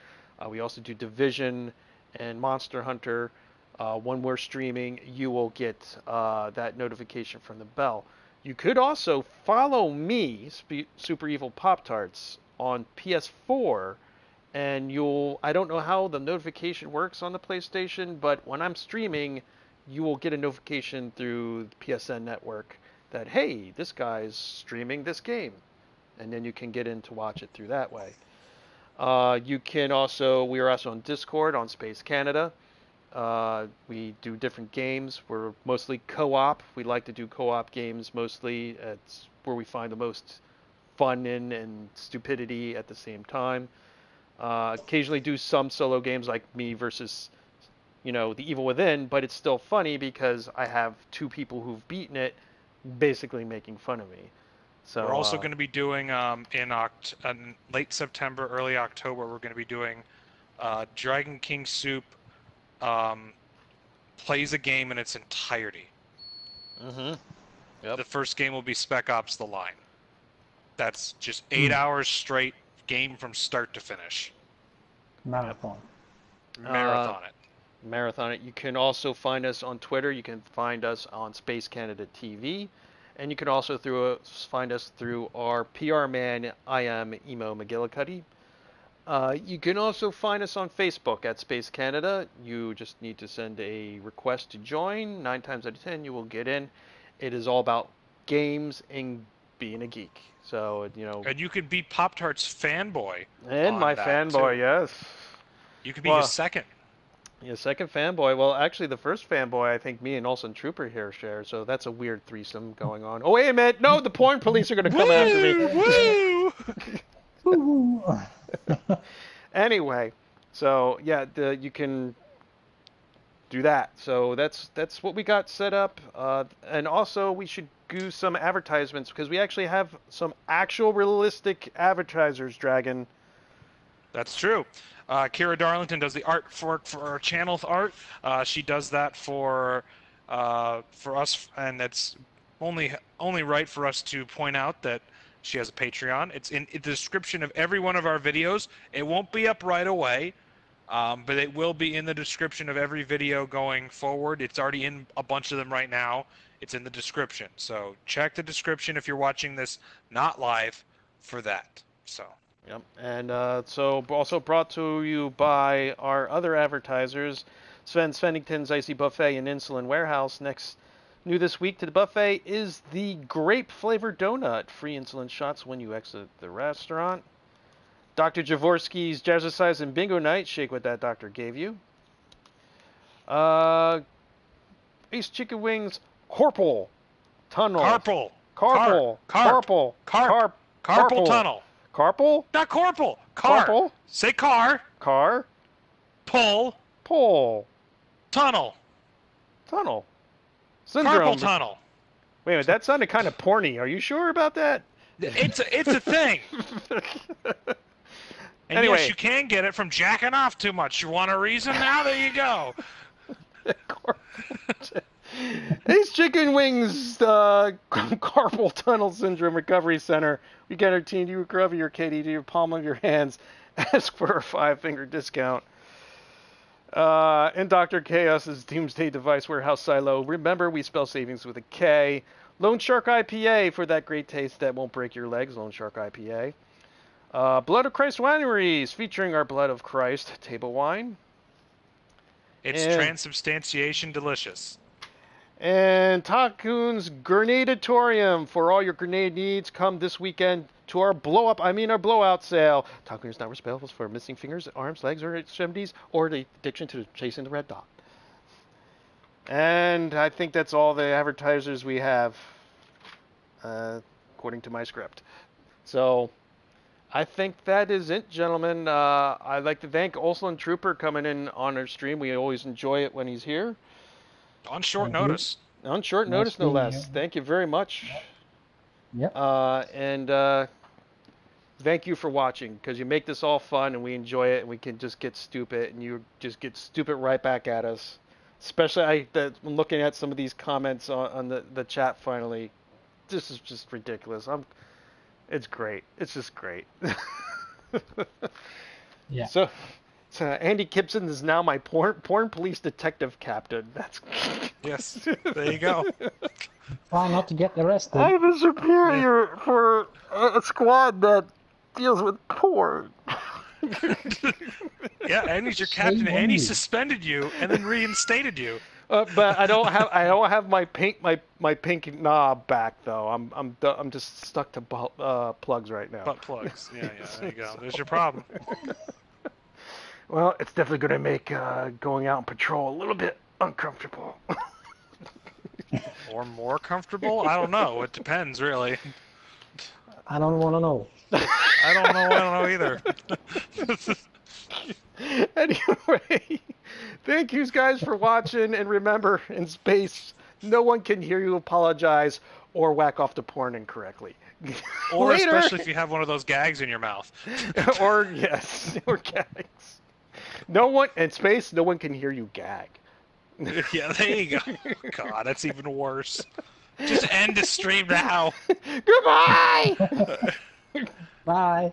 we also do Division and Monster Hunter. When we're streaming, you will get that notification from the bell. You could also follow me, Super Evil Pop Tarts, on PS4, and I don't know how the notification works on the PlayStation, but when I'm streaming, you will get a notification through the PSN network that, hey, this guy's streaming this game. And then you can get in to watch it through that way. We are also on Discord on Space Canada. We do different games. We're mostly co-op. We like to do co-op games mostly. It's where we find the most fun and stupidity at the same time. Occasionally do some solo games like me versus, The Evil Within, but it's still funny because I have two people who've beaten it basically making fun of me. So We're also going to be doing in late September, early October. We're going to be doing DragonKingSoup plays a game in its entirety. Mm-hmm. Yep. The first game will be Spec Ops: The Line. That's just 8 hours straight game from start to finish. Marathon. Marathon it. You can also find us on Twitter. You can find us on Space Canada TV. And you can also find us through our PR man, I am Emo McGillicuddy. You can also find us on Facebook at Space Canada. You just need to send a request to join. 9 times out of 10, you will get in. It is all about games and being a geek. So, And you could be Pop-Tart's fanboy. And my fanboy, too. yes. You could be his second. Yeah, second fanboy. Well, actually, the first fanboy, I think me and AalesundTrooper here share, so that's a weird threesome going on. Oh, wait a minute! No, the porn police are going to come after me. Woo! Anyway, so yeah, you can do that. So that's what we got set up. And also, we should do some advertisements because we actually have some actual realistic advertisers, Dragon. That's true. Kira Darlington does the art for our channel art. She does that for us, and it's only right for us to point out that she has a Patreon. It's in the description of every one of our videos. It won't be up right away, but it will be in the description of every video going forward. It's already in a bunch of them right now. It's in the description. So check the description if you're watching this not live for that. So. Yep, and so also brought to you by our other advertisers, Sven Svennington's Icy Buffet and Insulin Warehouse. Next, new this week to the buffet is the grape-flavored donut. Free insulin shots when you exit the restaurant. Dr. Jaworski's Jazzercise and Bingo Night. Shake what that doctor gave you. Ace Chicken Wings, Corporal Tunnel. Carpal. Carpal. Carpal. Carpal. Carpal tunnel. Carpal? Not corporal. Car. Carpal? Say car. Car. Pull. Pull. Tunnel. Tunnel. Syndrome. Carpal tunnel. Wait a minute, that sounded kind of porny. Are you sure about that? It's a thing. And Anyway. yes, you can get it from jacking off too much. You want a reason now? There you go. Ace Chicken Wings, Carpal Tunnel Syndrome Recovery Center. We guarantee you recover your KD to your palm of your hands. Ask for a 5-finger discount. And Dr. Chaos's Doomsday Device Warehouse Silo. Remember, we spell savings with a K. Lone Shark IPA for that great taste that won't break your legs. Lone Shark IPA. Blood of Christ Wineries, featuring our Blood of Christ table wine. It's transubstantiation delicious. And Takun's Grenadatorium for all your grenade needs. Come this weekend to our blowout sale. Takun is not responsible for missing fingers, arms, legs, or extremities, or the addiction to chasing the red dot. And I think that's all the advertisers we have, according to my script. So, I think that is it, gentlemen. I'd like to thank AalesundTrooper coming in on our stream. We always enjoy it when he's here. On short Thank you. notice. On short Nice notice, no being less. here. Thank you very much. Yep. And thank you for watching, because you make this all fun and we enjoy it, and we can just get stupid, and you just get stupid right back at us. Especially I'm looking at some of these comments on the chat finally. This is just ridiculous. It's great. It's just great. Yeah. So Andy Gibson is now my porn police detective captain. That's Yes. There you go. Try not to get arrested. I'm a superior for a squad that deals with porn. Yeah, and he's your Shame captain, on and he you. suspended you and then reinstated you. But I don't have my pink knob back though. I'm just stuck to plugs right now. Butt plugs. Yeah, there you go. There's your problem. Well, it's definitely going to make going out on patrol a little bit uncomfortable. Or more comfortable? I don't know. It depends, really. I don't want to know. I don't know either. Anyway, thank you guys for watching, and remember, in space, no one can hear you apologize or whack off to porn incorrectly. Or Later. especially if you have one of those gags in your mouth. or gags. No one in space, no one can hear you gag. Yeah, there you go. God, that's even worse. Just end the stream now. Goodbye. Bye.